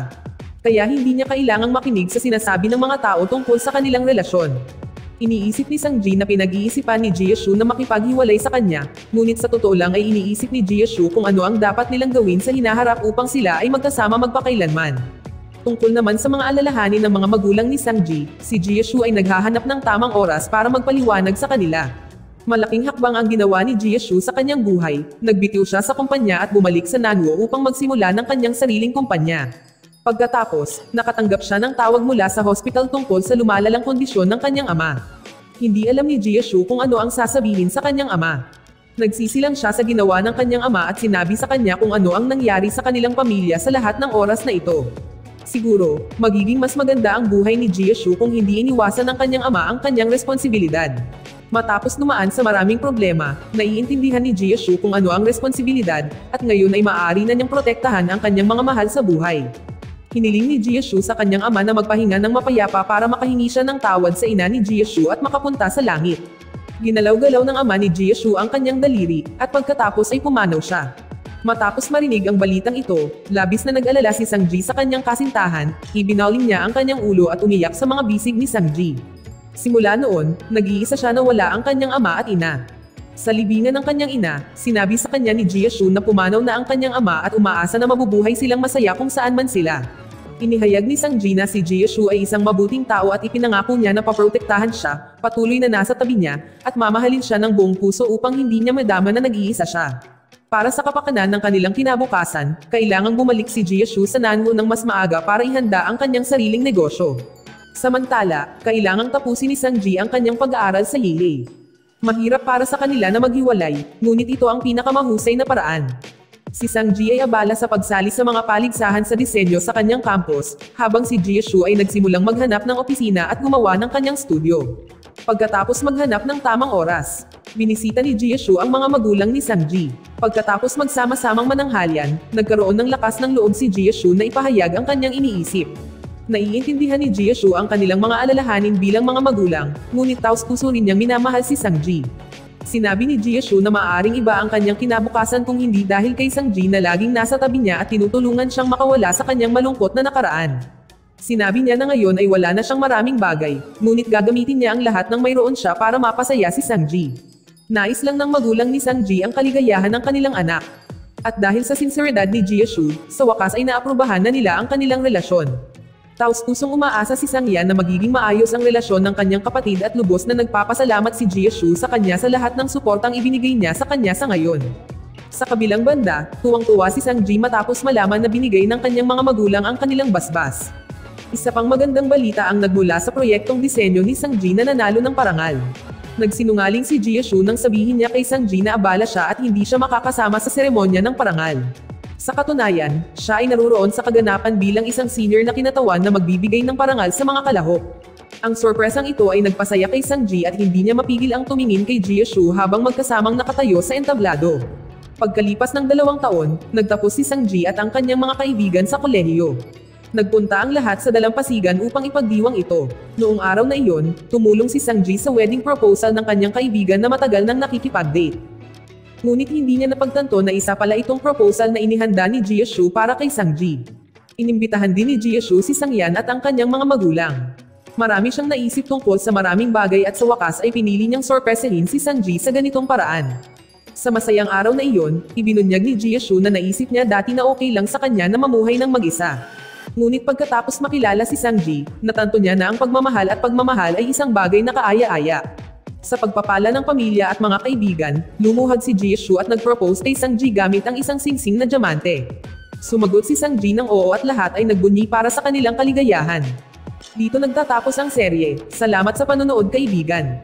Kaya hindi niya kailangang makinig sa sinasabi ng mga tao tungkol sa kanilang relasyon. Iniisip ni Sang-ji na pinag-iisipan ni Jisoo na makipaghiwalay sa kanya, ngunit sa totoo lang ay iniisip ni Jisoo kung ano ang dapat nilang gawin sa hinaharap upang sila ay magkasama magpakailanman. Tungkol naman sa mga alalahanin ng mga magulang ni Sang-ji, si Jisoo ay naghahanap ng tamang oras para magpaliwanag sa kanila. Malaking hakbang ang ginawa ni Jisoo sa kanyang buhay, nagbitiw siya sa kumpanya at bumalik sa Nanwo upang magsimula ng kanyang sariling kumpanya. Pagkatapos, nakatanggap siya ng tawag mula sa hospital tungkol sa lumalalang kondisyon ng kanyang ama. Hindi alam ni Jisoo kung ano ang sasabihin sa kanyang ama. Nagsisilang siya sa ginawa ng kanyang ama at sinabi sa kanya kung ano ang nangyari sa kanilang pamilya sa lahat ng oras na ito. Siguro, magiging mas maganda ang buhay ni Jisoo kung hindi iniwasan ng kanyang ama ang kanyang responsibilidad. Matapos dumaan sa maraming problema, naiintindihan ni Jisoo kung ano ang responsibilidad, at ngayon ay maaari na niyang protektahan ang kanyang mga mahal sa buhay. Hiniling ni Jisoo sa kanyang ama na magpahinga ng mapayapa para makahingi siya ng tawad sa ina ni Jisoo at makapunta sa langit. Ginalaw-galaw ng ama ni Jisoo ang kanyang daliri, at pagkatapos ay pumanaw siya. Matapos marinig ang balitang ito, labis na nag-alala si Sang-ji sa kanyang kasintahan, ibinaling niya ang kanyang ulo at umiyak sa mga bisig ni Sang-ji. Simula noon, nag-iisa siya na wala ang kanyang ama at ina. Sa libingan ng kanyang ina, sinabi sa kanya ni Jisoo na pumanaw na ang kanyang ama at umaasa na mabubuhay silang masaya kung saan man sila. Inihayag ni Sang-ji na si Jisoo ay isang mabuting tao at ipinangako niya na paprotektahan siya, patuloy na nasa tabi niya, at mamahalin siya ng buong puso upang hindi niya madama na nag-iisa siya. Para sa kapakanan ng kanilang kinabukasan, kailangang bumalik si Jisoo sa Nanwo ng mas maaga para ihanda ang kanyang sariling negosyo. Samantala, kailangang tapusin ni Sang-ji ang kanyang pag-aaral sa Yale. Mahirap para sa kanila na maghiwalay, ngunit ito ang pinakamahusay na paraan. Si Sang-ji ay abala sa pagsali sa mga paligsahan sa disenyo sa kanyang campus, habang si Jisoo ay nagsimulang maghanap ng opisina at gumawa ng kanyang studio. Pagkatapos maghanap ng tamang oras, binisita ni Jisoo ang mga magulang ni Sang-ji. Pagkatapos magsama-samang mananghalian, nagkaroon ng lakas ng loob si Jisoo na ipahayag ang kanyang iniisip. Naiintindihan ni Jisoo ang kanilang mga alalahanin bilang mga magulang, ngunit taos-puso rin niyang minamahal si Sang-ji. Sinabi ni Jisoo na maaaring iba ang kanyang kinabukasan kung hindi dahil kay Sang-ji na laging nasa tabi niya at tinutulungan siyang makawala sa kanyang malungkot na nakaraan. Sinabi niya na ngayon ay wala na siyang maraming bagay, ngunit gagamitin niya ang lahat ng mayroon siya para mapasaya si Sang-ji. Nais lang ng magulang ni Sang-ji ang kaligayahan ng kanilang anak. At dahil sa sinseridad ni Jisoo, sa wakas ay naaprubahan na nila ang kanilang relasyon. Taos-pusong umaasa si Sang Yan na magiging maayos ang relasyon ng kanyang kapatid at lubos na nagpapasalamat si Jisoo sa kanya sa lahat ng suportang ibinigay niya sa kanya sa ngayon. Sa kabilang banda, tuwang-tuwa si Sang Ji matapos malaman na binigay ng kanyang mga magulang ang kanilang basbas. Isa pang magandang balita ang nagmula sa proyektong disenyo ni Sang Ji na nanalo ng parangal. Nagsinungaling si Jisoo nang sabihin niya kay Sang Ji na abala siya at hindi siya makakasama sa seremonya ng parangal. Sa katunayan, siya ay naruroon sa kaganapan bilang isang senior na kinatawan na magbibigay ng parangal sa mga kalahok. Ang sorpresang ito ay nagpasaya kay Sang Ji at hindi niya mapigil ang tumingin kay Jisoo habang magkasamang nakatayo sa entablado. Pagkalipas ng 2 taon, nagtapos si Sang Ji at ang kanyang mga kaibigan sa kolehiyo. Nagpunta ang lahat sa dalampasigan upang ipagdiwang ito. Noong araw na iyon, tumulong si Sang Ji sa wedding proposal ng kanyang kaibigan na matagal nang nakikipag-date. Ngunit hindi niya napagtanto na isa pala itong proposal na inihanda ni Jisoo para kay Sang Ji. Inimbitahan din ni Jisoo si Sang Yan at ang kanyang mga magulang. Marami siyang naisip tungkol sa maraming bagay at sa wakas ay pinili niyang sorpresahin si Sang Ji sa ganitong paraan. Sa masayang araw na iyon, ibinunyag ni Jisoo na naisip niya dati na okay lang sa kanya na mamuhay ng mag-isa. Ngunit pagkatapos makilala si Sang Ji, natanto niya na ang pagmamahal at pagmamahal ay isang bagay na kaaya-aya. Sa pagpapala ng pamilya at mga kaibigan, lumuhad si Jisoo at nag-propose kay Sang Ji gamit ang isang singsing na diamante. Sumagot si Sang Ji ng oo at lahat ay nagbunyi para sa kanilang kaligayahan. Dito nagtatapos ang serye. Salamat sa panonood kaibigan.